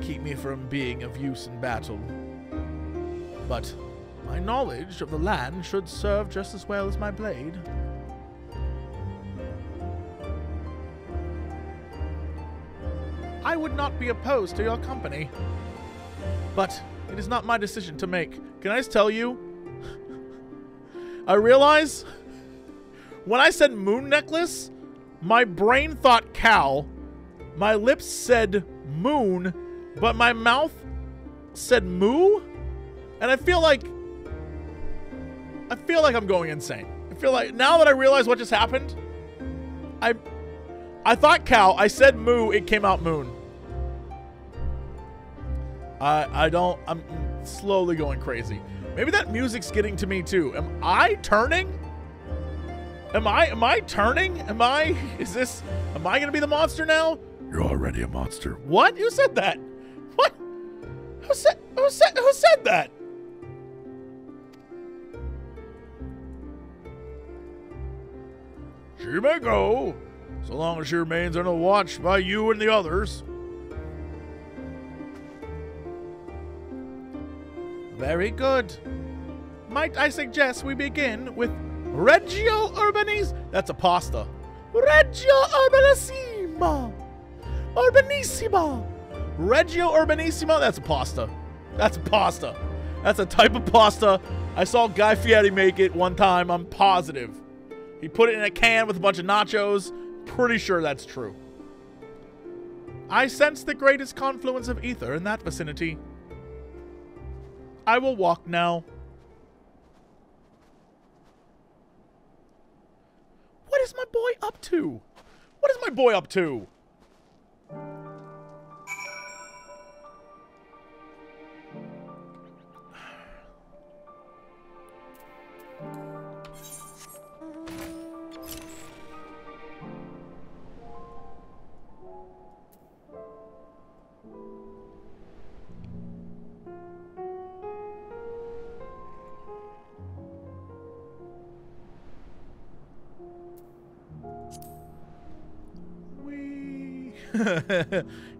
keep me from being of use in battle. But my knowledge of the land should serve just as well as my blade. I would not be opposed to your company, but it is not my decision to make. Can I just tell you? I realize when I said moon necklace, my brain thought cow, my lips said moon, but my mouth said moo, and I feel like I'm going insane. I feel like now that I realize what just happened, I thought cow, I said moo, it came out moon. I'm slowly going crazy. Maybe that music's getting to me too. Am I turning? Am I turning? Am I gonna be the monster now? You're already a monster. What? Who said that? What? Who said that? She may go, so long as she remains under watch by you and the others. Very good. Might I suggest we begin with Reggio Urbanis? That's a pasta. Reggio Urbanissima! Urbanissima! Reggio Urbanissima? That's a pasta. That's pasta. That's a type of pasta. I saw Guy Fieri make it one time, I'm positive. He put it in a can with a bunch of nachos. Pretty sure that's true. I sense the greatest confluence of ether in that vicinity. I will walk now. What is my boy up to? What is my boy up to?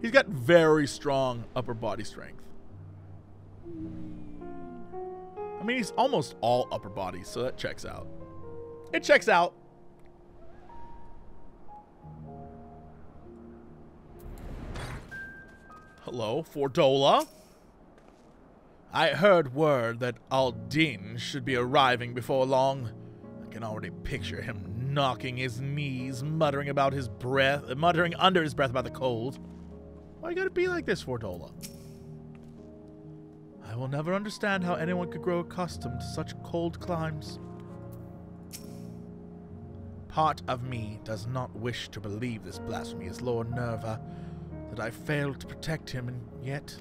He's got very strong upper body strength. I mean, he's almost all upper body, so that checks out. It checks out. Hello, Fordola. I heard word that Aldin should be arriving before long. I can already picture him knocking his knees, muttering under his breath about the cold. Why you gotta be like this, Fordola? I will never understand how anyone could grow accustomed to such cold climes. Part of me does not wish to believe this blasphemy is Lord Nerva, that I failed to protect him, and yet...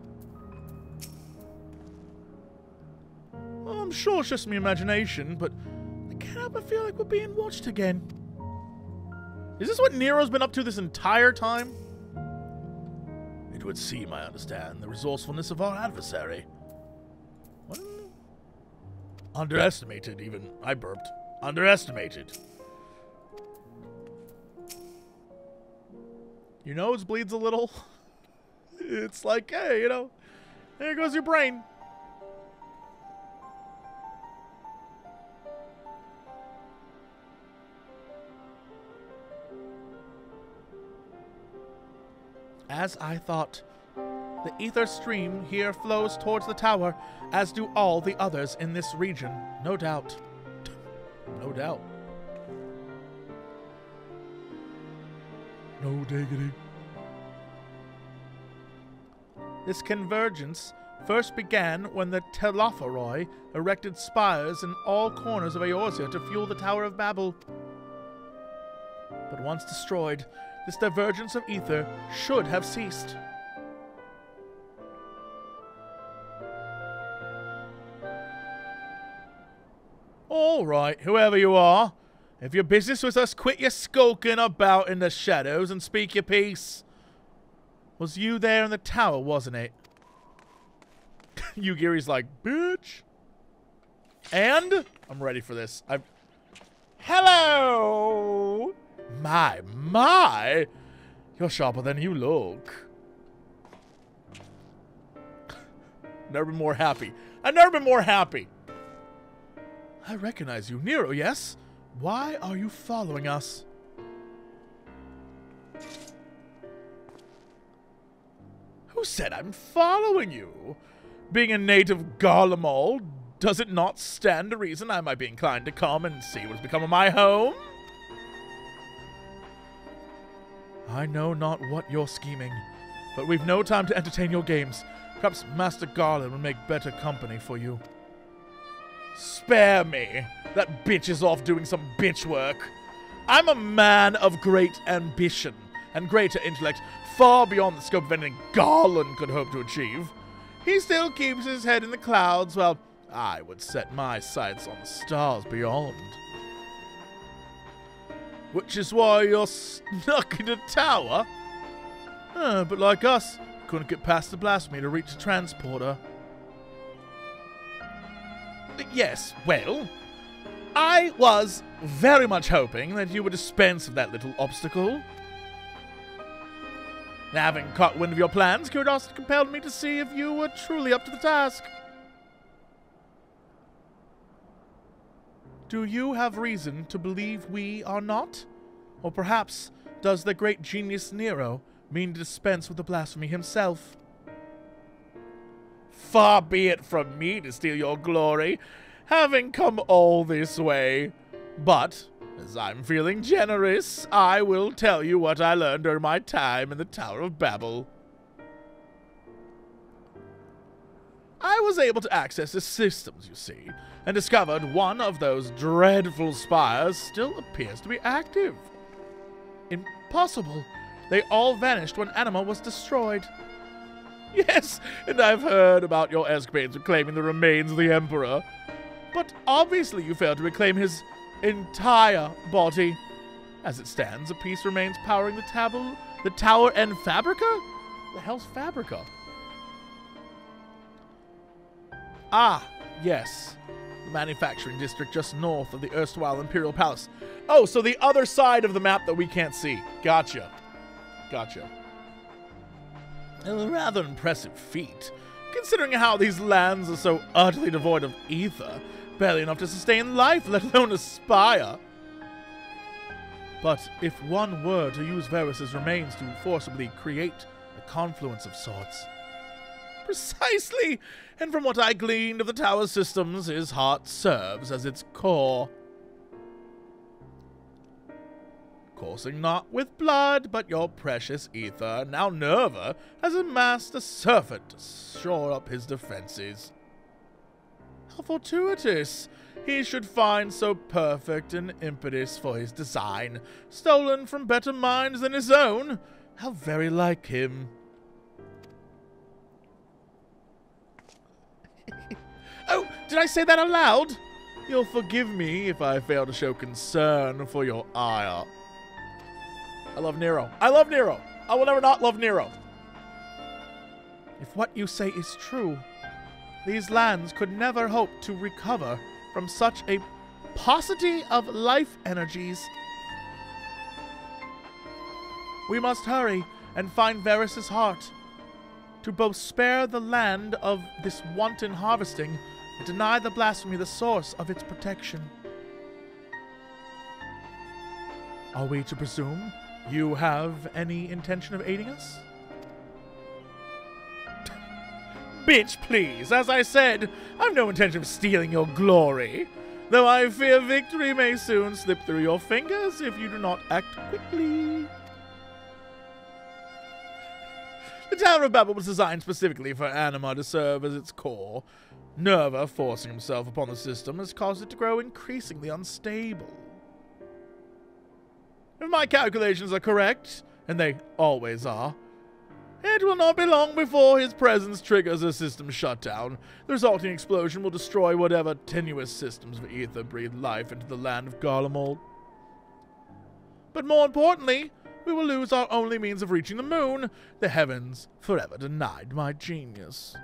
Well, I'm sure it's just my imagination, but I can't help but feel like we're being watched again. Is this what Nero's been up to this entire time? It would seem I understand the resourcefulness of our adversary. What? Underestimated, even. I burped. Underestimated. Your nose bleeds a little. It's like, hey, you know, there goes your brain. As I thought, the ether stream here flows towards the tower, as do all the others in this region, no doubt. No doubt. No diggity. This convergence first began when the Telophoroi erected spires in all corners of Eorzea to fuel the Tower of Babel. But once destroyed, this divergence of ether should have ceased. All right, whoever you are, if your business with us, quit your skulking about in the shadows and speak your piece. Was you there in the tower, wasn't it? Yugiri's like, bitch. And I'm ready for this. Hello! My. You're sharper than you look. Never been more happy. I've never been more happy. I recognize you. Nero, yes? Why are you following us? Who said I'm following you? Being a native Garlemald, does it not stand to reason I might be inclined to come and see what's become of my home? I know not what you're scheming, but we've no time to entertain your games. Perhaps Master Garland will make better company for you. Spare me. That bitch is off doing some bitch work. I'm a man of great ambition and greater intellect, far beyond the scope of anything Garland could hope to achieve. He still keeps his head in the clouds, while I would set my sights on the stars beyond. Which is why you're snuck in the tower? But like us, couldn't get past the blasphemy to reach the transporter. Yes, well, I was very much hoping that you would dispense of that little obstacle. Having caught wind of your plans, curiosity compelled me to see if you were truly up to the task. Do you have reason to believe we are not? Or perhaps does the great genius Nero mean to dispense with the blasphemy himself? Far be it from me to steal your glory, having come all this way. But, as I'm feeling generous, I will tell you what I learned during my time in the Tower of Babel. I was able to access the systems, you see, and discovered one of those dreadful spires still appears to be active. Impossible. They all vanished when Anima was destroyed. Yes, and I've heard about your escapades reclaiming the remains of the Emperor. But obviously you failed to reclaim his entire body. As it stands, a piece remains powering the tower and Fabrica? The hell's Fabrica? Ah, yes. The manufacturing district just north of the erstwhile Imperial Palace. Oh, so the other side of the map that we can't see. Gotcha. Gotcha. A rather impressive feat, considering how these lands are so utterly devoid of ether, barely enough to sustain life, let alone aspire. But if one were to use Varus's remains to forcibly create a confluence of sorts. Precisely, and from what I gleaned of the tower systems, his heart serves as its core. Coursing not with blood, but your precious ether, now Nerva has amassed a servant to shore up his defenses. How fortuitous! He should find so perfect an impetus for his design, stolen from better minds than his own. How very like him. Oh, did I say that aloud? You'll forgive me if I fail to show concern for your ire. I love Nero. I love Nero. I will never not love Nero. If what you say is true, these lands could never hope to recover from such a paucity of life energies. We must hurry and find Varus's heart, to both spare the land of this wanton harvesting and deny the blasphemy the source of its protection. Are we to presume you have any intention of aiding us? Bitch, please. As I said, I've no intention of stealing your glory, though I fear victory may soon slip through your fingers if you do not act quickly. The Tower of Babel was designed specifically for Anima to serve as its core. Nerva, forcing himself upon the system, has caused it to grow increasingly unstable. If my calculations are correct, and they always are, it will not be long before his presence triggers a system shutdown. The resulting explosion will destroy whatever tenuous systems of ether breathe life into the land of Garlemald. But more importantly, we will lose our only means of reaching the moon. The heavens forever denied my genius.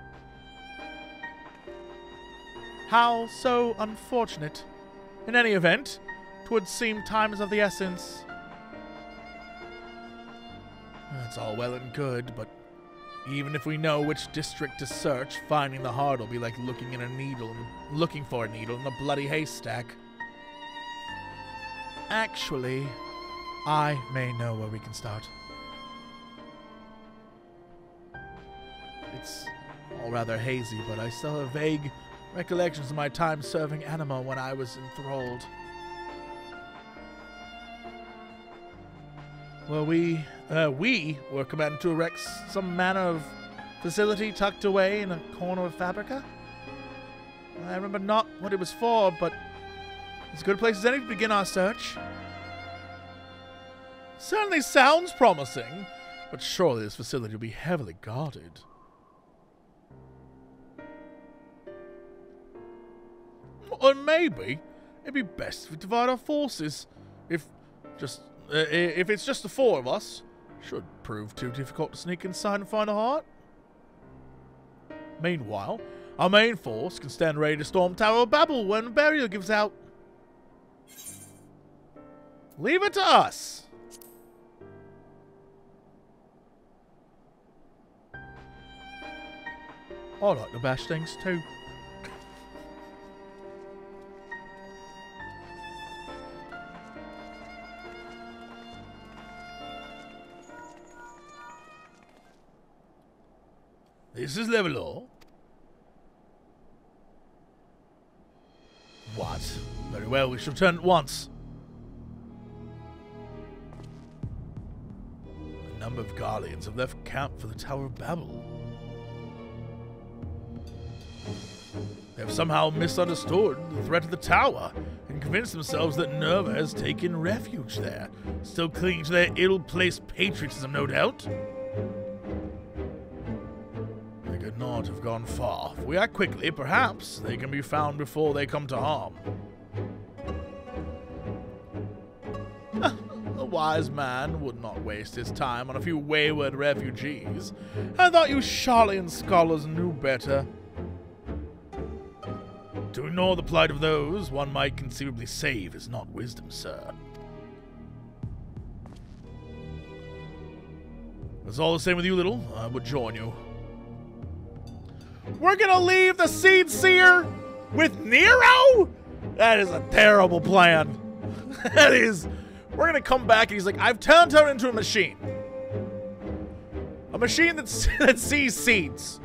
How so unfortunate. In any event, 'twould seem time is of the essence. That's all well and good, but even if we know which district to search, finding the heart will be like looking for a needle in a bloody haystack. Actually, I may know where we can start. It's all rather hazy, but I still have vague recollections of my time serving Anima when I was enthralled. Well, we were commanded to erect some manner of facility tucked away in a corner of Fabrica. I remember not what it was for, but it's as good a place as any to begin our search. Certainly sounds promising, but surely this facility will be heavily guarded. Or maybe it'd be best if we divide our forces. If it's just the four of us, should prove too difficult to sneak inside and find a heart. Meanwhile, our main force can stand ready to storm Tower of Babel when burial gives out. Leave it to us. I like to bash things too. This is level. What? Very well, we shall return at once. A number of Guardians have left camp for the Tower of Babel. They have somehow misunderstood the threat of the tower and convinced themselves that Nerva has taken refuge there, still clinging to their ill-placed patriotism, no doubt. They could not have gone far. If we act quickly, perhaps they can be found before they come to harm. A wise man would not waste his time on a few wayward refugees. I thought you Sharlayan scholars knew better. To ignore the plight of those one might conceivably save is not wisdom, sir. It's all the same with you, Little. I would join you. We're gonna leave the Seed Seer with Nero? That is a terrible plan. That is... We're gonna come back and he's like, I've turned her into a machine. A machine that sees seeds.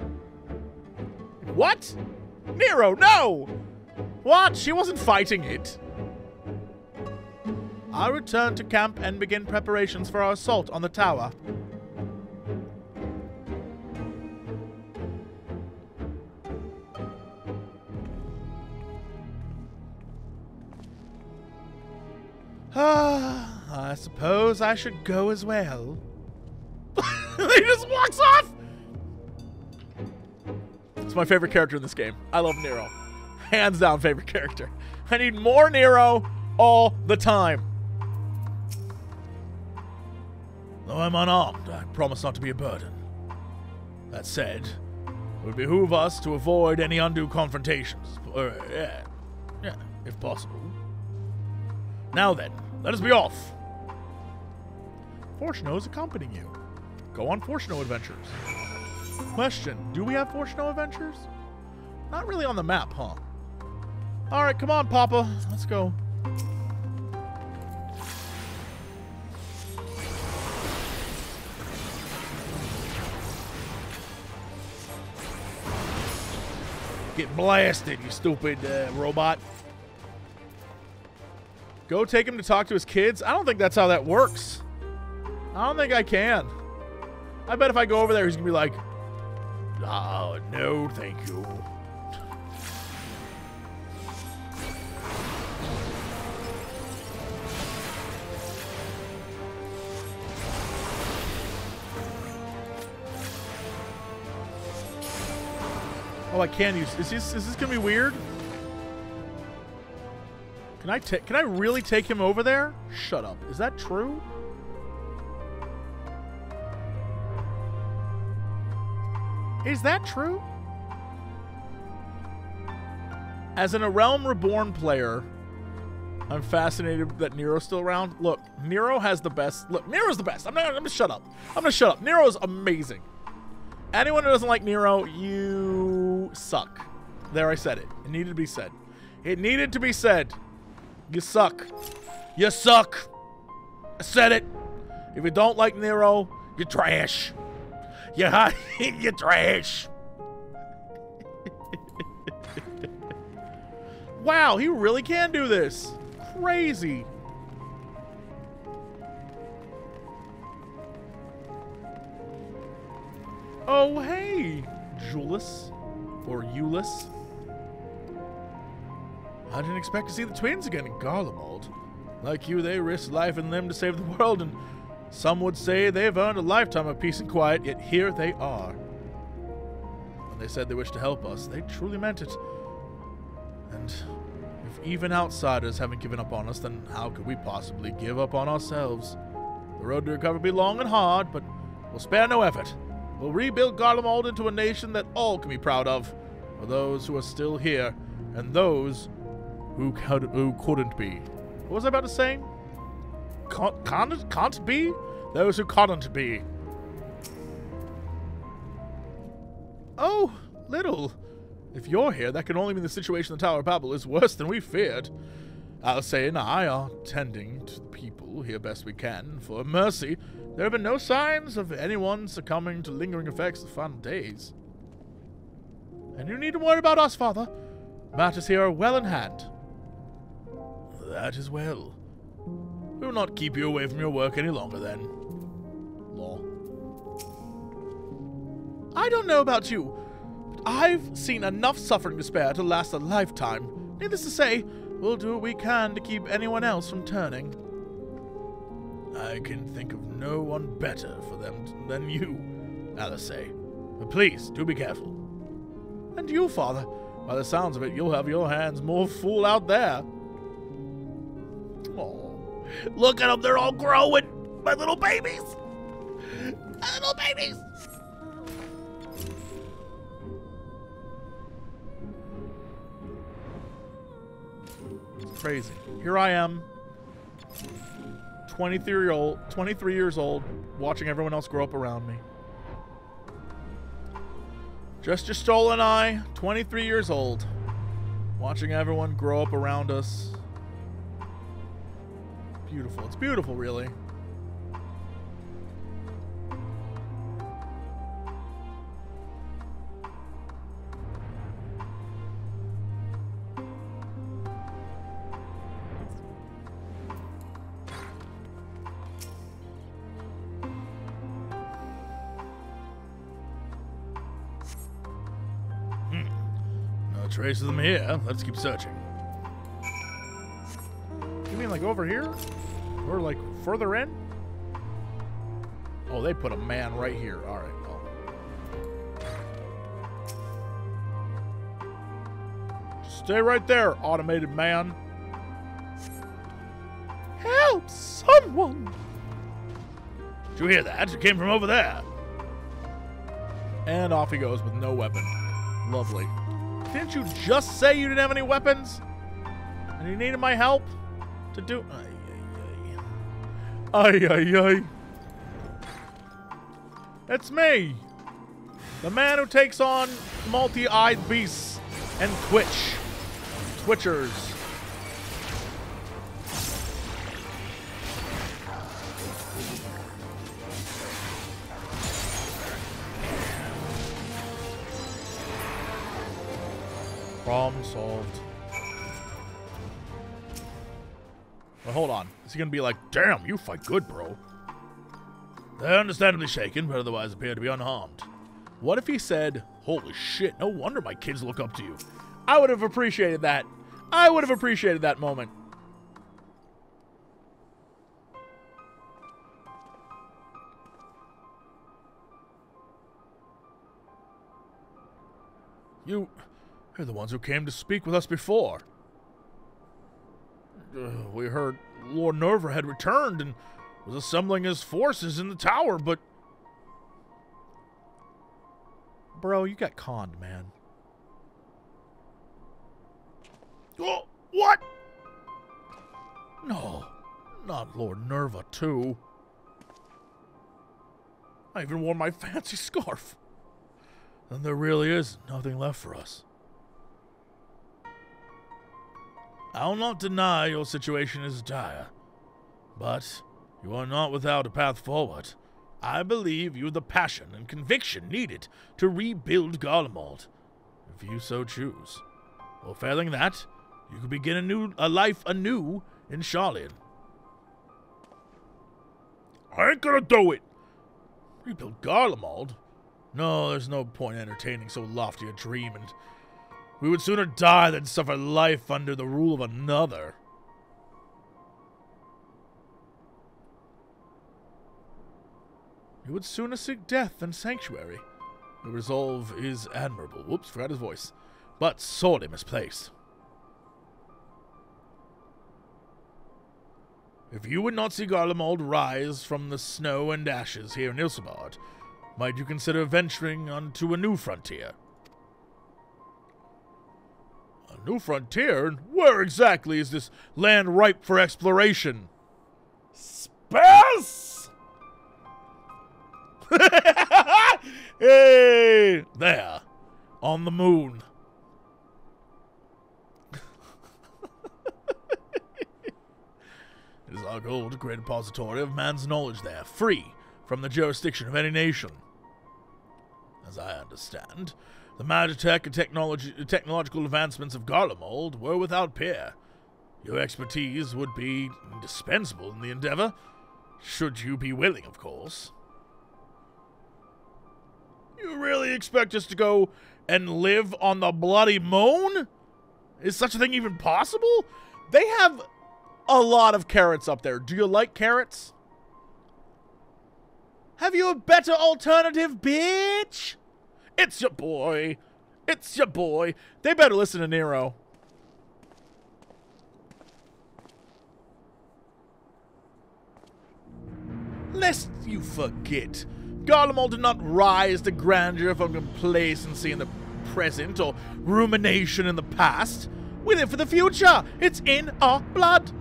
What? Nero, no! What? She wasn't fighting it. I'll return to camp and begin preparations for our assault on the tower. I suppose I should go as well. He just walks off! It's my favorite character in this game. I love Nero. Hands down favorite character. I need more Nero all the time. Though I'm unarmed, I promise not to be a burden. That said, it would behoove us to avoid any undue confrontations. Yeah, if possible. Now then, let us be off. Fortuno is accompanying you. Go on Fortuno adventures. Question, do we have Fortuno adventures? Not really on the map, huh? Alright, come on, Papa. Let's go. Get blasted, you stupid robot. Go take him to talk to his kids? I don't think that's how that works. I don't think I can. I bet if I go over there, he's gonna be like, oh, no, thank you. Oh, I can use... Is this gonna be weird? Can I really take him over there? Shut up. Is that true? Is that true? As an A Realm Reborn player, I'm fascinated that Nero's still around. Look, Nero has the best. Look, Nero's the best. I'm gonna shut up. I'm gonna shut up. Nero's amazing. Anyone who doesn't like Nero, you suck. There, I said it. It needed to be said. It needed to be said. You suck. You suck. I said it. If you don't like Nero, you're trash. You're trash. Wow, he really can do this. Crazy. Oh, hey, Julius. Or Euless. I didn't expect to see the twins again in Garlemald. Like you, they risked life and limb to save the world, and some would say they've earned a lifetime of peace and quiet, yet here they are. When they said they wished to help us, they truly meant it. And if even outsiders haven't given up on us, then how could we possibly give up on ourselves? The road to recovery will be long and hard, but we'll spare no effort. We'll rebuild Garlemald into a nation that all can be proud of, for those who are still here, and those who couldn't be. What was I about to say? Can't be? Those who couldn't be. Oh, Little. If you're here, that can only mean the situation in the Tower of Babel is worse than we feared. Alcé and I are tending to the people here best we can. For mercy, there have been no signs of anyone succumbing to lingering effects of the final days. And you need to worry about us, Father. Matters here are well in hand. That is well. We will not keep you away from your work any longer, then. Lol. I don't know about you, but I've seen enough suffering to spare to last a lifetime. Needless to say, we'll do what we can to keep anyone else from turning. I can think of no one better for them than you, Alisaie. But please, do be careful. And you, Father. By the sounds of it, you'll have your hands more full out there. Oh, look at them, they're all growing. My little babies. My little babies. It's crazy. Here I am, 23 years old, watching everyone else grow up around me. Just your stolen eye, 23 years old, watching everyone grow up around us. Beautiful. It's beautiful, really. No trace of them here. Let's keep searching. You mean like over here? Or like further in? Oh, they put a man right here. Alright, well. Just stay right there, automated man. Help! Someone! Did you hear that? It came from over there. And off he goes with no weapon. Lovely. Didn't you just say you didn't have any weapons? And you needed my help to do... Ay, ay, ay. It's me. The man who takes on multi-eyed beasts and twitchers. Problem solved. But hold on. Is he going to be like, damn, you fight good, bro? They're understandably shaken, but otherwise appear to be unharmed. What if he said, holy shit, no wonder my kids look up to you. I would have appreciated that. I would have appreciated that moment. You're the ones who came to speak with us before. We heard Lord Nerva had returned and was assembling his forces in the tower, but... Bro, you got conned, man. Oh, what? No, not Lord Nerva, too. I even wore my fancy scarf. Then there really is nothing left for us. I'll not deny your situation is dire, but you are not without a path forward. I believe you have the passion and conviction needed to rebuild Garlemald, if you so choose. Or failing that, you could begin a life anew in Scions. I ain't gonna do it! Rebuild Garlemald? No, there's no point entertaining so lofty a dream, and we would sooner die than suffer life under the rule of another. You would sooner seek death than sanctuary. The resolve is admirable. Whoops, forgot his voice. But sorely misplaced. If you would not see Garlemald rise from the snow and ashes here in Ilsebard, might you consider venturing onto a new frontier? A new frontier? Where exactly is this land ripe for exploration? Space! Hey! There. On the moon. It is our goal to create a repository of man's knowledge there, free from the jurisdiction of any nation. As I understand, The magitech and technological advancements of Garlemald were without peer. Your expertise would be indispensable in the endeavor, should you be willing, of course. You really expect us to go and live on the bloody moon? Is such a thing even possible? They have a lot of carrots up there. Do you like carrots? Have you a better alternative, bitch? It's your boy. It's your boy. They better listen to Nero. Lest you forget, Garlemald did not rise to grandeur from complacency in the present or rumination in the past. We live for the future. It's in our blood.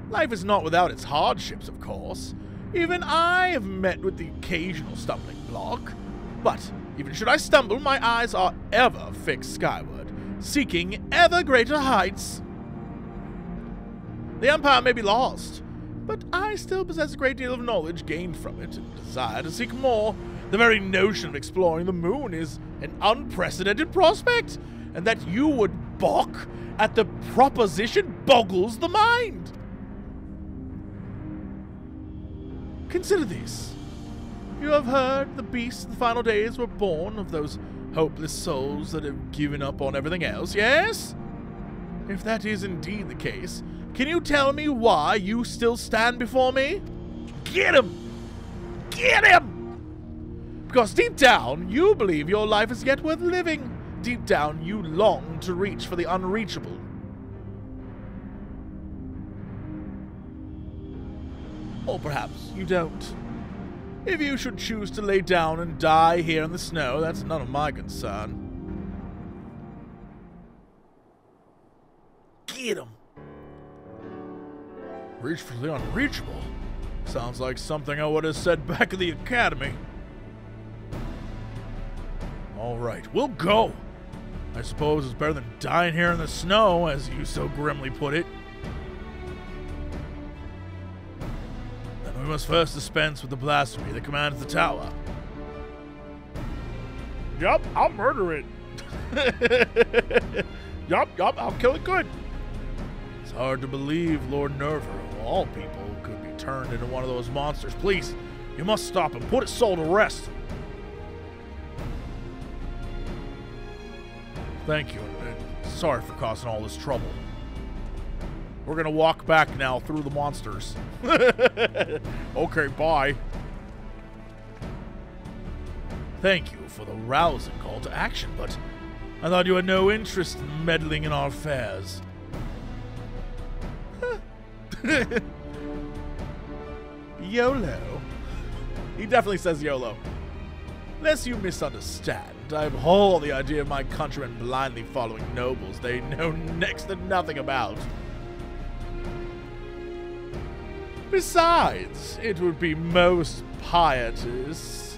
Life is not without its hardships, of course. Even I have met with the occasional stumbling block. But even should I stumble, my eyes are ever fixed skyward, seeking ever greater heights. The Empire may be lost, but I still possess a great deal of knowledge gained from it and desire to seek more. The very notion of exploring the moon is an unprecedented prospect, and that you would balk at the proposition boggles the mind. Consider this. You have heard the beasts of the final days were born of those hopeless souls that have given up on everything else, yes? If that is indeed the case, can you tell me why you still stand before me? Get him! Get him! Because deep down, you believe your life is yet worth living. Deep down, you long to reach for the unreachable. Or perhaps you don't. If you should choose to lay down and die here in the snow, that's none of my concern. Get him! Reach for the unreachable? Sounds like something I would have said back at the academy. Alright, we'll go. I suppose it's better than dying here in the snow, as you so grimly put it. Then we must first dispense with the blasphemy that commands the tower. Yup, I'll murder it. Yup, I'll kill it good. It's hard to believe Lord Nerver, of all people, could be turned into one of those monsters. Please, you must stop him. Put his soul to rest. Thank you, and sorry for causing all this trouble. We're gonna walk back now through the monsters. Okay, bye. Thank you for the rousing call to action, but I thought you had no interest in meddling in our affairs. YOLO. He definitely says YOLO. Lest you misunderstand, I abhor the idea of my countrymen blindly following nobles they know next to nothing about. Besides, it would be most pietous,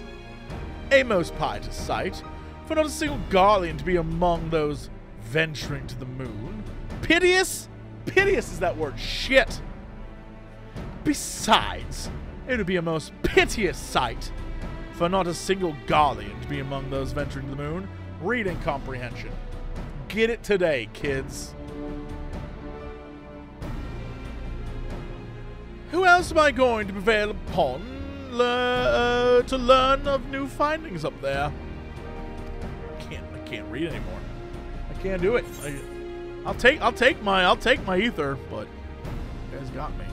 a most pietous sight, for not a single Garlean to be among those venturing to the moon. Piteous? Piteous is that word. Shit. Besides, it would be a most piteous sight for not a single Garlean to be among those venturing to the moon. Reading comprehension. Get it today, kids. Who else am I going to prevail upon to learn of new findings up there? I can't read anymore. I can't do it. I'll take my ether, but you guys got me.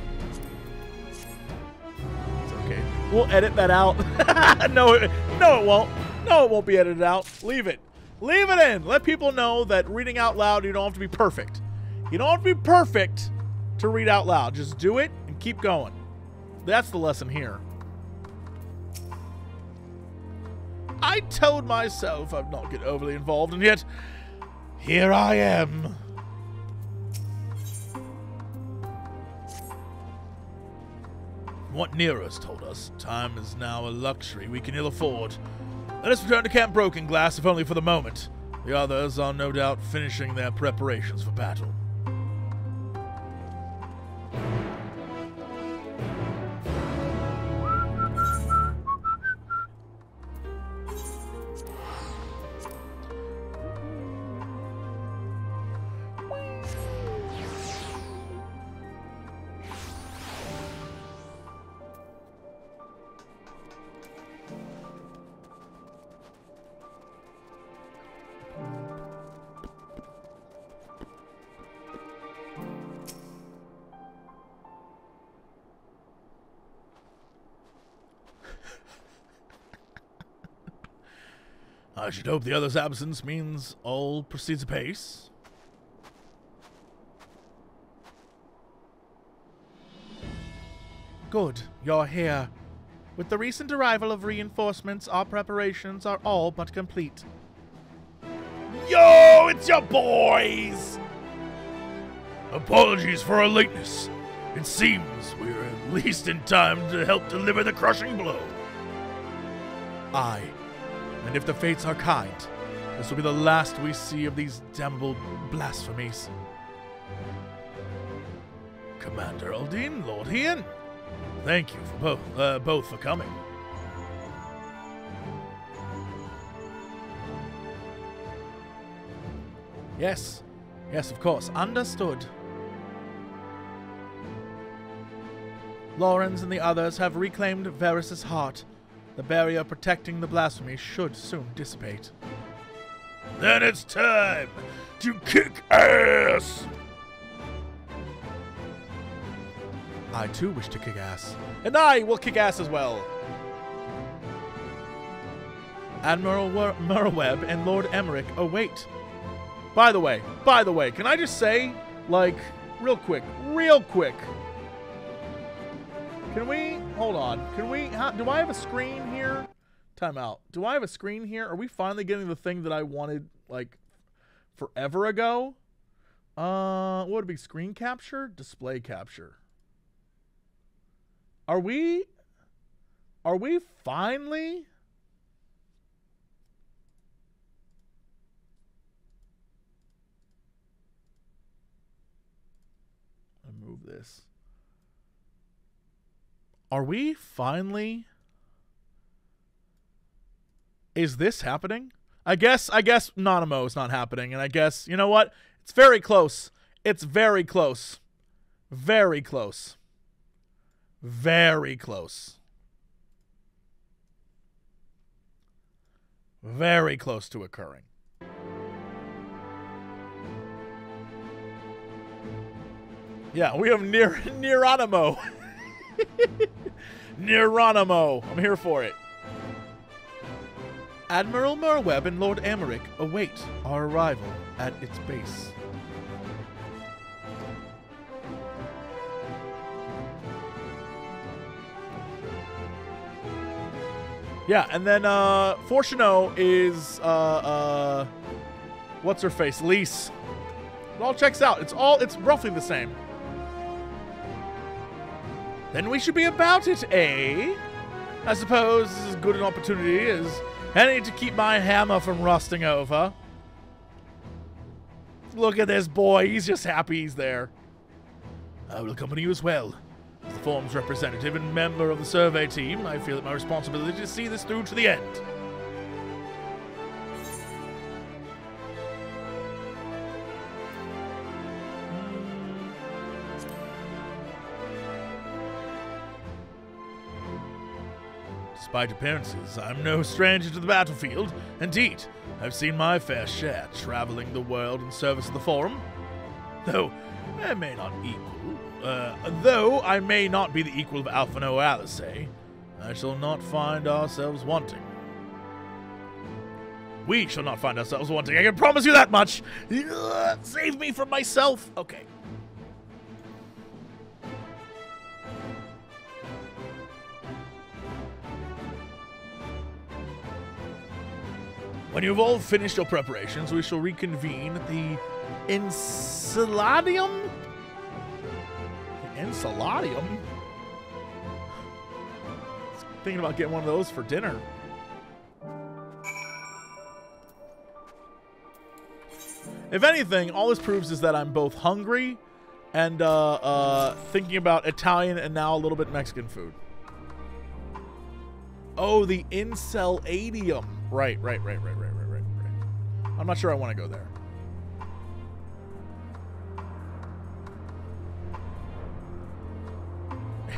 It's okay. We'll edit that out. No, it won't. No, it won't be edited out. Leave it. Leave it in. Let people know that reading out loud, you don't have to be perfect. You don't have to be perfect to read out loud. Just do it and keep going. That's the lesson here. I told myself I'd not get overly involved, and yet here I am. From what Nero's told us, time is now a luxury we can ill afford. Let us return to Camp Broken Glass, if only for the moment. The others are no doubt finishing their preparations for battle. I should hope the other's absence means all proceeds apace. Good, you're here. With the recent arrival of reinforcements, our preparations are all but complete. Yo, it's your boys! Apologies for our lateness. It seems we're at least in time to help deliver the crushing blow. Aye, and if the fates are kind, this will be the last we see of these damnable blasphemies. Commander Aldine, Lord Ian, thank you for both for coming. Yes, of course, understood. Lawrence and the others have reclaimed Varys' heart. The barrier protecting the blasphemy should soon dissipate. Then it's time to kick ass! I too wish to kick ass. And I will kick ass as well! Admiral Merweb and Lord Emmerich await. By the way, can I just say, like, real quick. Can we, hold on, do I have a screen here? Time out. Do I have a screen here? Are we finally getting the thing that I wanted, like, forever ago? What would it be? Screen capture? Display capture. Are we finally? I'll move this. Are we finally? Is this happening? I guess Nanamo is not happening, and I guess, you know what? It's very close. It's very close. Very close. Very close. Very close to occurring. Yeah, we have Neronimo. Neronimo. I'm here for it. Admiral Merweb and Lord Emmerich await our arrival at its base. Yeah, and then Fortuno is what's her face? Lise. It all checks out. It's roughly the same. Then we should be about it, eh? I suppose this is as good an opportunity as any to keep my hammer from rusting over. Look at this boy. He's just happy he's there. I will accompany you as well. As the Form's representative and member of the survey team, I feel it my responsibility to see this through to the end. Despite appearances, I'm no stranger to the battlefield. Indeed, I've seen my fair share traveling the world in service of the Forum. Though I may not be the equal of Alphino Alice, I shall not find ourselves wanting. We shall not find ourselves wanting, I can promise you that much! Save me from myself! Okay. When you've all finished your preparations, we shall reconvene at the Enceladium? The Enceladium? Thinking about getting one of those for dinner. If anything, all this proves is that I'm both hungry and thinking about Italian and now a little bit Mexican food. Oh, the Enceladium. Right. I'm not sure I want to go there.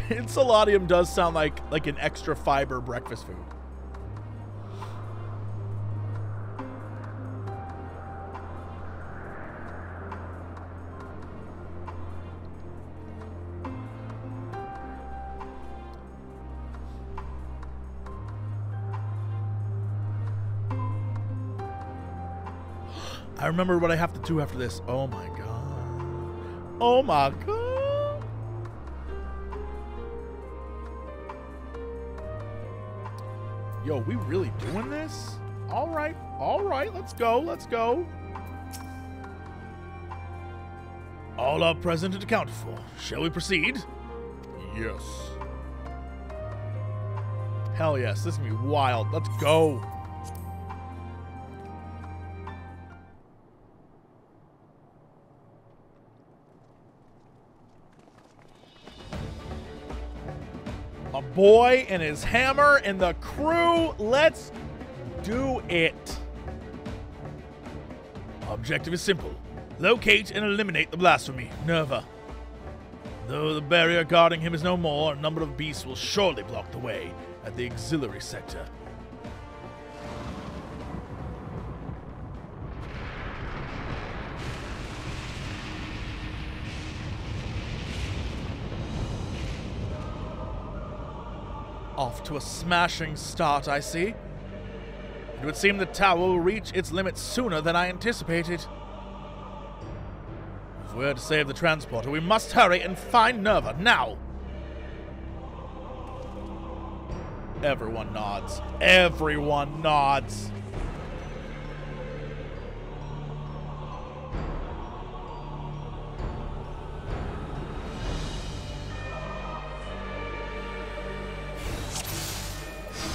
Enceladium does sound like an extra fiber breakfast food. I remember what I have to do after this. Oh my god. Oh my god. Yo, we really doing this? Alright, let's go, let's go. All are present and accounted for. Shall we proceed? Yes. Hell yes, this is gonna be wild. Let's go. A boy and his hammer and the crew. Let's do it. Objective is simple. Locate and eliminate the blasphemy, Nerva. Though the barrier guarding him is no more, a number of beasts will surely block the way at the auxiliary sector. Off to a smashing start, I see. It would seem the tower will reach its limits sooner than I anticipated. If we're to save the transporter, we must hurry and find Nerva now. Everyone nods. Everyone nods.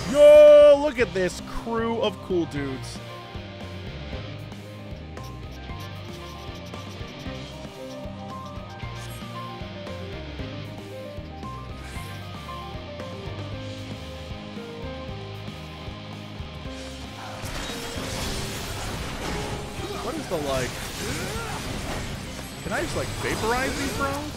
Yo, look at this crew of cool dudes. What is the like? Can I just like vaporize these bros?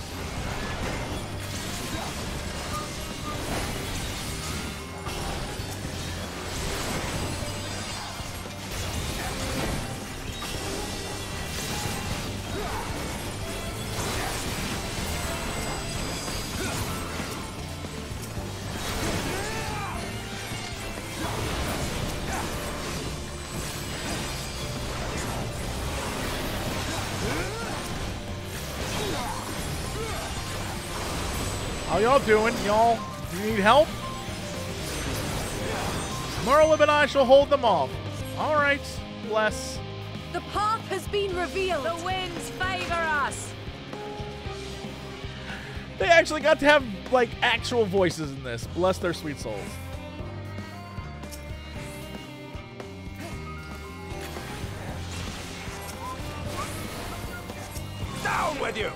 How y'all doing? Y'all, you need help? Merlin and I shall hold them off. All right, bless. The path has been revealed. The winds favor us. They actually got to have, like, actual voices in this. Bless their sweet souls. Down with you!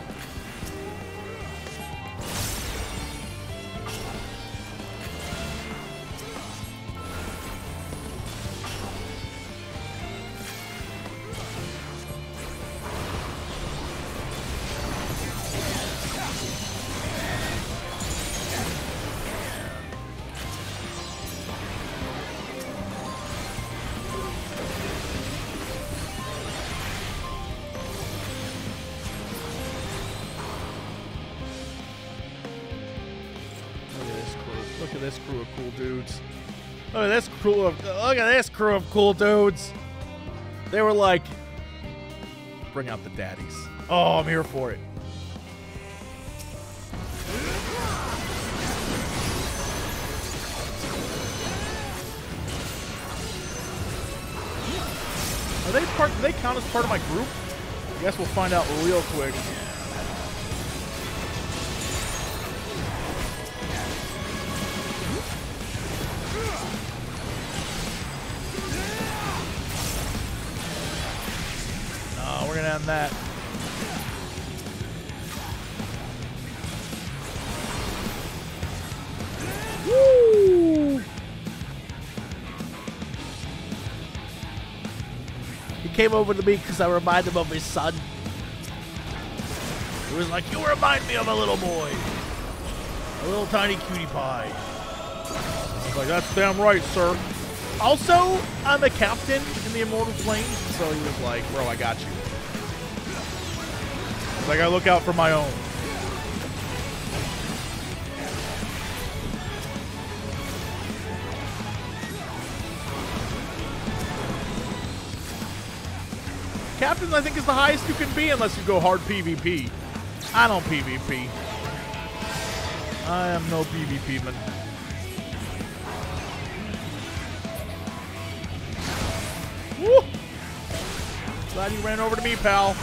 Look at this crew of cool dudes. Look at this crew of cool dudes. They were like, bring out the daddies. Oh, I'm here for it. Do they count as part of my group? I guess we'll find out real quick. No, we're gonna end that. Woo! He came over to me because I reminded him of his son. He was like, "You remind me of a little boy, a little tiny cutie pie." I was like, "That's damn right, sir." Also, I'm a captain in the Immortal Flames, so he was like, "Bro, I got you." It's like I look out for my own. Captain, I think, is the highest you can be unless you go hard PvP. I don't PvP. I am no PvP man. Woo! Glad you ran over to me, pal.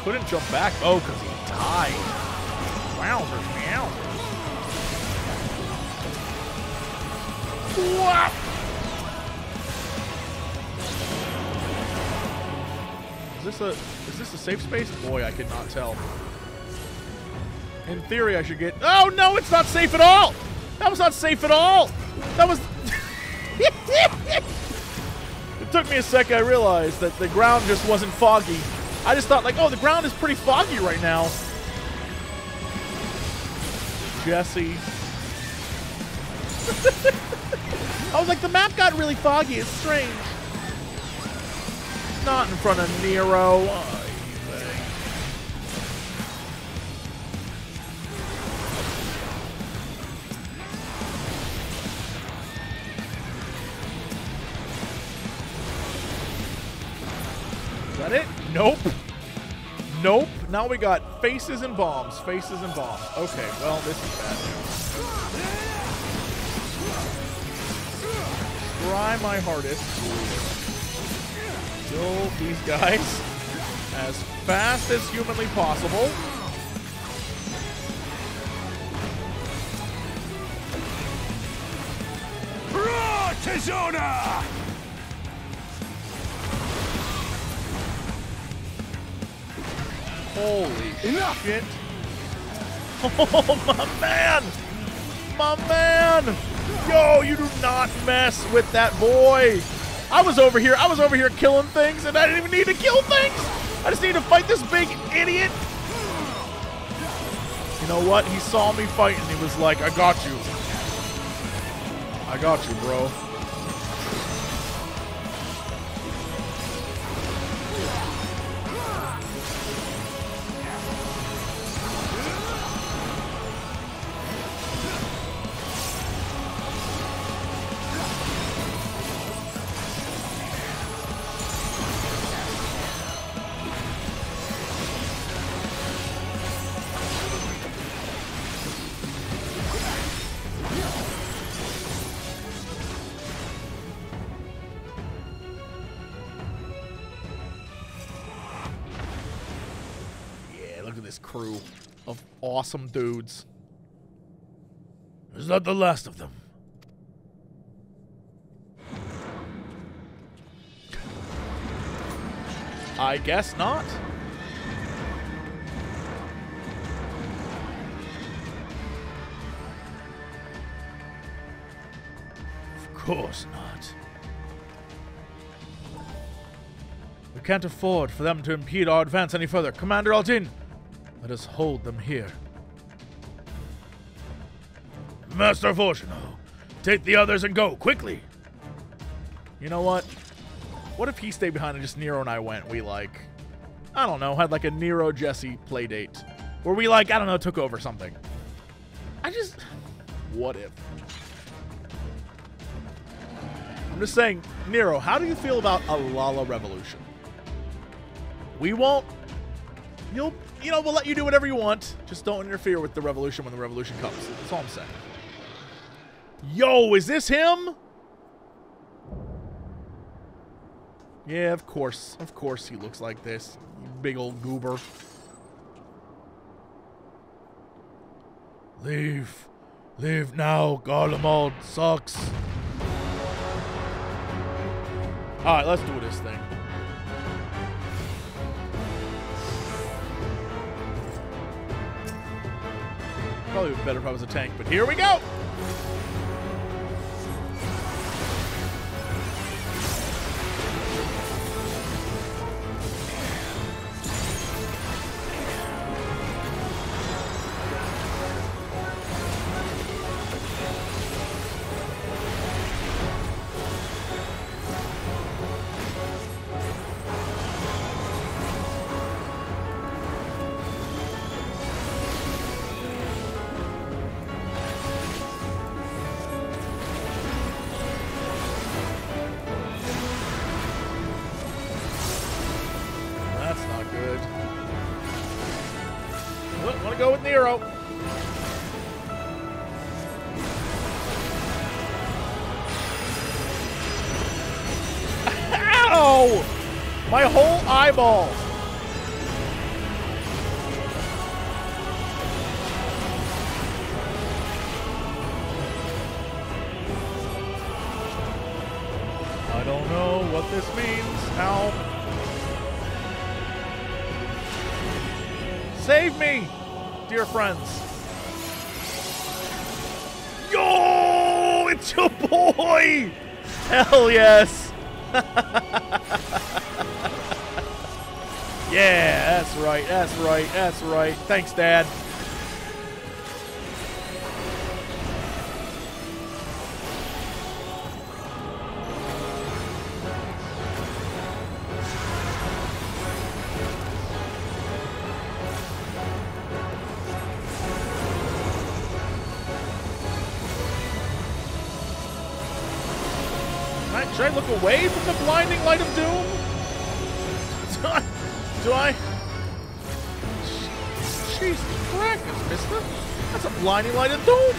Couldn't jump back. Oh, because he died. Wowzers, meowzers. What? Is this a safe space? Boy, I could not tell. In theory, I should get... Oh, no, it's not safe at all! That was not safe at all! That was... It took me a sec. I realized that the ground just wasn't foggy. I just thought, like, oh, the ground is pretty foggy right now. Jesse. I was like, the map got really foggy. It's strange. Not in front of Nero. Is that it? Nope. Nope. Now we got faces and bombs. Faces and bombs. Okay, well, this is bad news. Try my hardest. Kill these guys as fast as humanly possible. Tizona! Holy shit. Oh, my man! My man! Yo, you do not mess with that boy! I was over here killing things, and I didn't even need to kill things! I just need to fight this big idiot! You know what? He saw me fighting, he was like, I got you. I got you, bro. Crew of awesome dudes. Is that the last of them? I guess not. Of course not. We can't afford for them to impede our advance any further. Commander Aldin, let us hold them here. Master Fortuno, take the others and go, quickly! You know what? What if he stayed behind and just Nero and I went? We, like, I don't know, had like a Nero Jesse play date. Where we, like, I don't know, took over something. What if? I'm just saying, Nero, how do you feel about a Lala revolution? We won't. You know, we'll let you do whatever you want. Just don't interfere with the revolution when the revolution comes. That's all I'm saying. Yo, is this him? Yeah, of course. Of course he looks like this. You big old goober. Leave. Leave now. Garlemald sucks. Alright, let's do this thing. Probably better if I was a tank, but here we go! hero. Ow! My whole eyeball. I don't know what this means. Ow. Save me, dear friends. Yo, it's your boy. Hell yes. Yeah, that's right, that's right, that's right. Thanks, Dad. Should I look away from the blinding light of doom? Do I? Jesus crackers, mister. That's a blinding light of doom.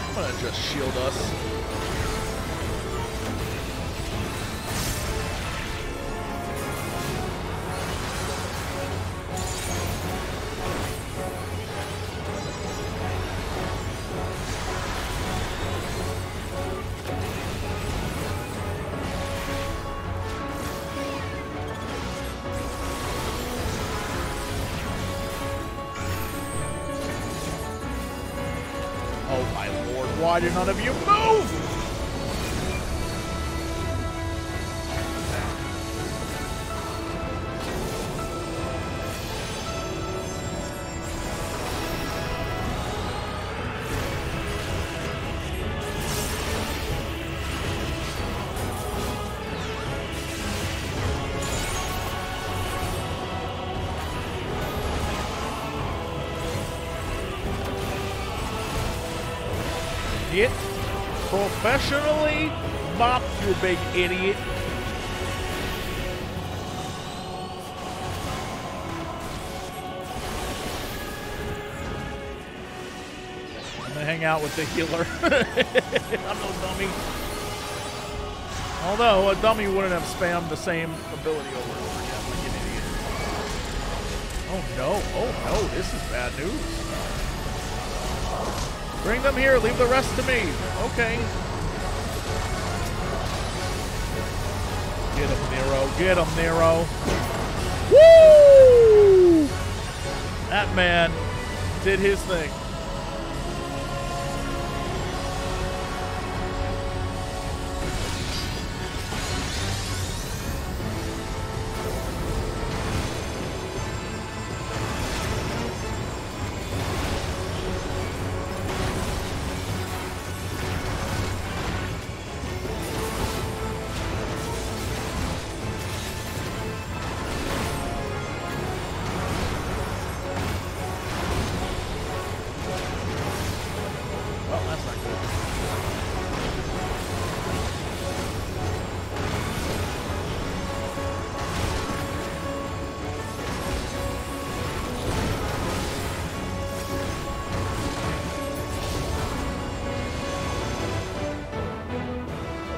I'm gonna just shield us. Why do none of you move? Idiot. Professionally mopped, you big idiot. I'm gonna hang out with the healer. I'm no dummy. Although a dummy wouldn't have spammed the same ability over and over again like an idiot. Oh no, this is bad news. Bring them here, leave the rest to me. Okay. Get him, Nero. Get him, Nero. Woo! That man did his thing.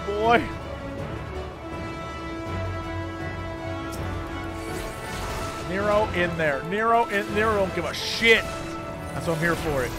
Boy. Nero in there. Nero don't give a shit. That's what I'm here for it.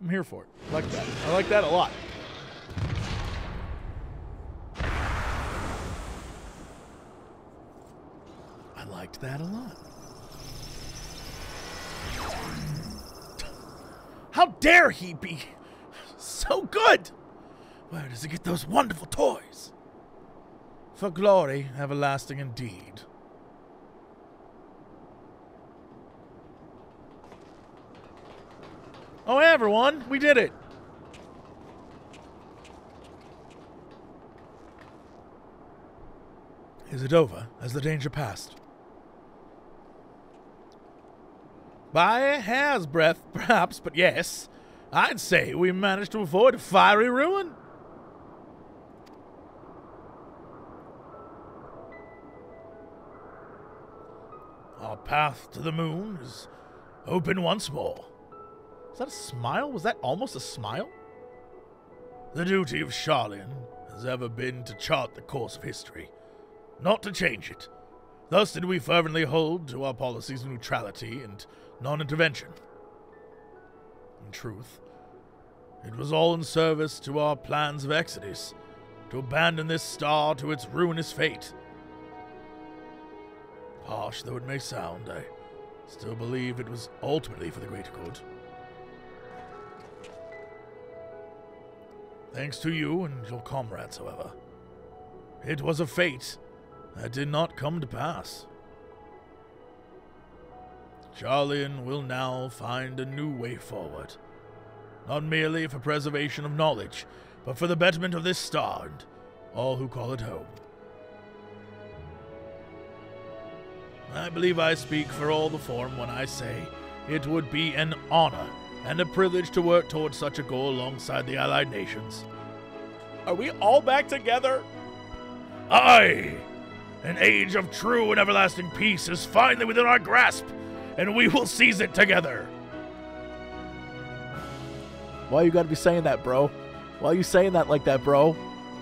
I'm here for it. I like that. I like that a lot. liked that a lot. How dare he be so good? Where does he get those wonderful toys? For glory, everlasting indeed. Oh, hey everyone, we did it. Is it over? Has the danger passed? By a hair's breadth, perhaps, but yes, I'd say we managed to avoid a fiery ruin. Our path to the moon is open once more. Is that a smile? Was that almost a smile? The duty of Sharlayan has ever been to chart the course of history, not to change it. Thus did we fervently hold to our policies of neutrality and non-intervention. In truth, it was all in service to our plans of exodus, to abandon this star to its ruinous fate. Harsh though it may sound, I still believe it was ultimately for the greater good. Thanks to you and your comrades, however, it was a fate that did not come to pass. Sharlayan will now find a new way forward, not merely for preservation of knowledge, but for the betterment of this star and all who call it home. I believe I speak for all the Forum when I say it would be an honor and a privilege to work towards such a goal alongside the allied nations. Are we all back together? Aye! An age of true and everlasting peace is finally within our grasp, and we will seize it together. Why you gotta be saying that, bro? Why are you saying that like that, bro?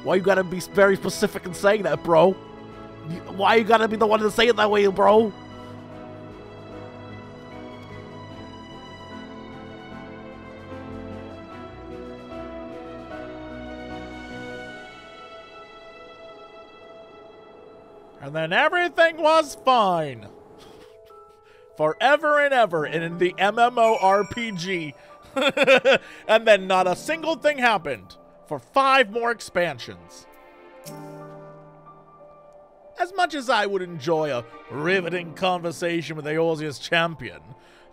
Why you gotta be very specific in saying that, bro? Why you gotta be the one to say it that way, bro? And then everything was fine. Forever and ever in the MMORPG. And then not a single thing happened for 5 more expansions. As much as I would enjoy a riveting conversation with Eorzea's champion,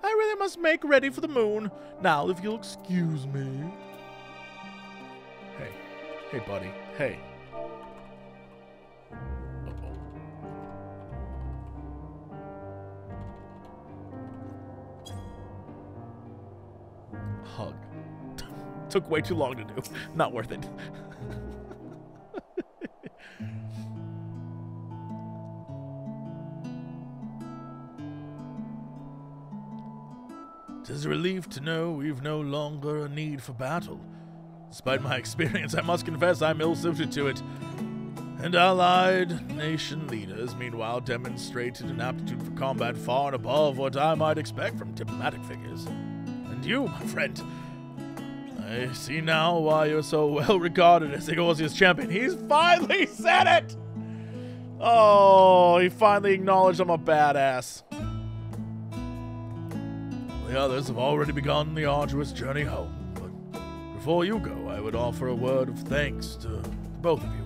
I really must make ready for the moon. Now, if you'll excuse me. Hey, buddy. Hey. Hug. Took way too long to do. Not worth it. Tis a relief to know we've no longer a need for battle. Despite my experience, I must confess I'm ill-suited to it. And allied nation leaders, meanwhile, demonstrated an aptitude for combat far and above what I might expect from diplomatic figures. And you, my friend, I see now why you're so well regarded as Eorzea's champion. He's finally said it! Oh, he finally acknowledged I'm a badass. The others have already begun the arduous journey home, but before you go, I would offer a word of thanks to both of you.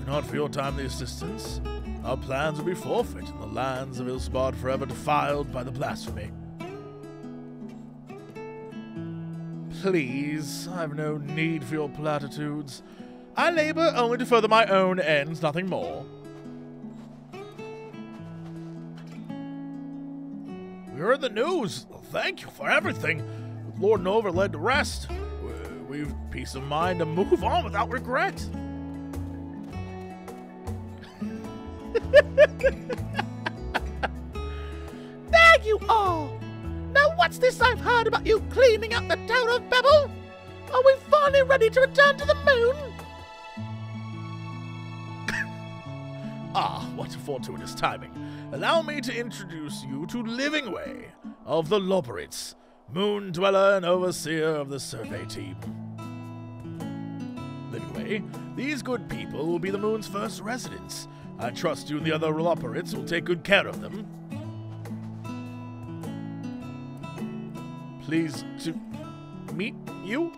If not for your timely assistance, our plans would be forfeit and the lands of Ilsbard forever defiled by the blasphemy. Please, I've no need for your platitudes. I labor only to further my own ends, nothing more. We heard the news. Thank you for everything. With Lord Nova led to rest, we've peace of mind to move on without regret. Thank you all. Now what's this I've heard about you cleaning up the Tower of Babel? Are we finally ready to return to the moon? Ah, what fortuitous timing. Allow me to introduce you to Livingway of the Loborits, moon dweller and overseer of the survey team. Livingway, these good people will be the moon's first residents, I trust you and the other operates will take good care of them. Pleased to meet you.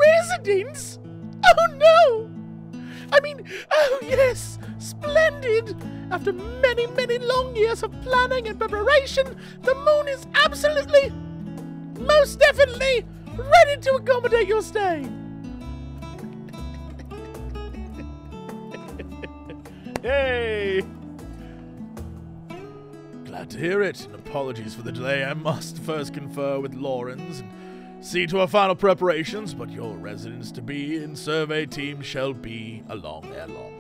Residence? Oh no! I mean, oh yes, splendid! After many, many long years of planning and preparation, the moon is absolutely, most definitely, ready to accommodate your stay. Yay! Glad to hear it, and apologies for the delay. I must first confer with Lawrence and see to our final preparations, but your residence-to-be and survey team shall be along ere long.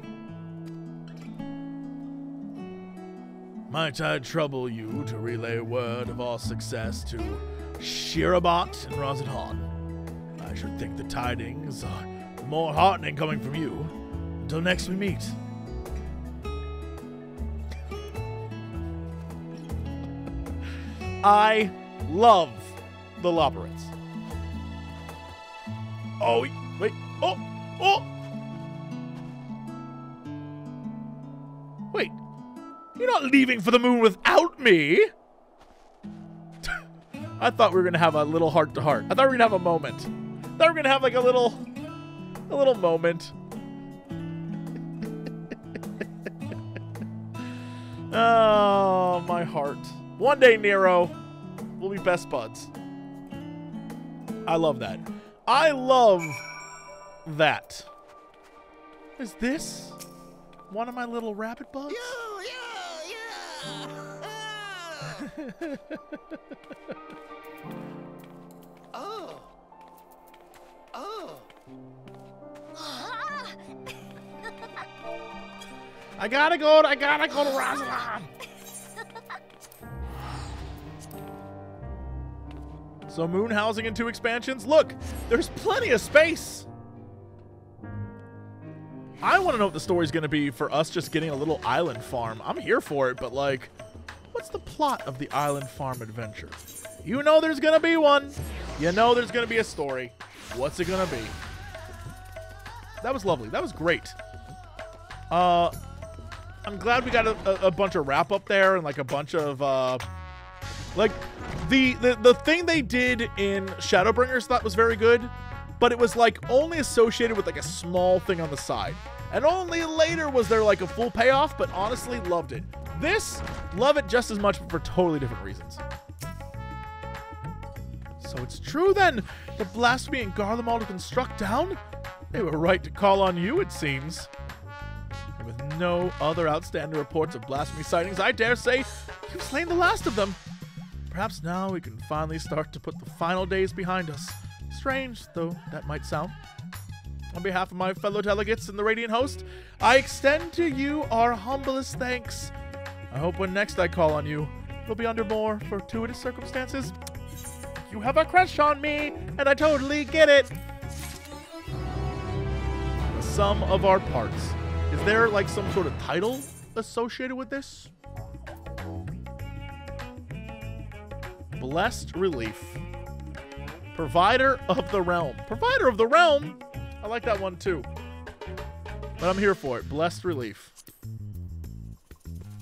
Might I trouble you to relay word of our success to Shirabot and Rozadhan? I should think the tidings are more heartening coming from you. Until next we meet. I love the Loporits. Oh, wait. Oh! Wait. You're not leaving for the moon without me. I thought we were going to have a little heart-to-heart. I thought we were going to have a moment. I thought we were going to have like a little moment. Oh, my heart. One day, Nero, we'll be best buds. I love that. I love that. Is this one of my little rabbit bugs? Yeah. Oh. I gotta go to Rozalon. So moon housing and 2 expansions? Look, there's plenty of space. I want to know what the story's going to be for us just getting a little island farm. I'm here for it, but like, what's the plot of the island farm adventure? You know there's going to be one. You know there's going to be a story. What's it going to be? That was lovely. That was great. I'm glad we got a bunch of wrap up there and like a bunch of like the thing they did in Shadowbringers thought was very good, but it was like only associated with like a small thing on the side. And only later was there like a full payoff, but honestly loved it. This, love it just as much, but for totally different reasons. So it's true then, the blasphemy in Garlemald have been struck down? They were right to call on you, it seems. And with no other outstanding reports of blasphemy sightings, I dare say you've slain the last of them. Perhaps now we can finally start to put the final days behind us. Strange, though that might sound. On behalf of my fellow delegates and the Radiant Host, I extend to you our humblest thanks. I hope when next I call on you, it'll be under more fortuitous circumstances. You have a crush on me, and I totally get it. The sum of our parts. Is there like some sort of title associated with this? Blessed Relief. Provider of the Realm. Provider of the Realm? I like that one too. But I'm here for it. Blessed Relief.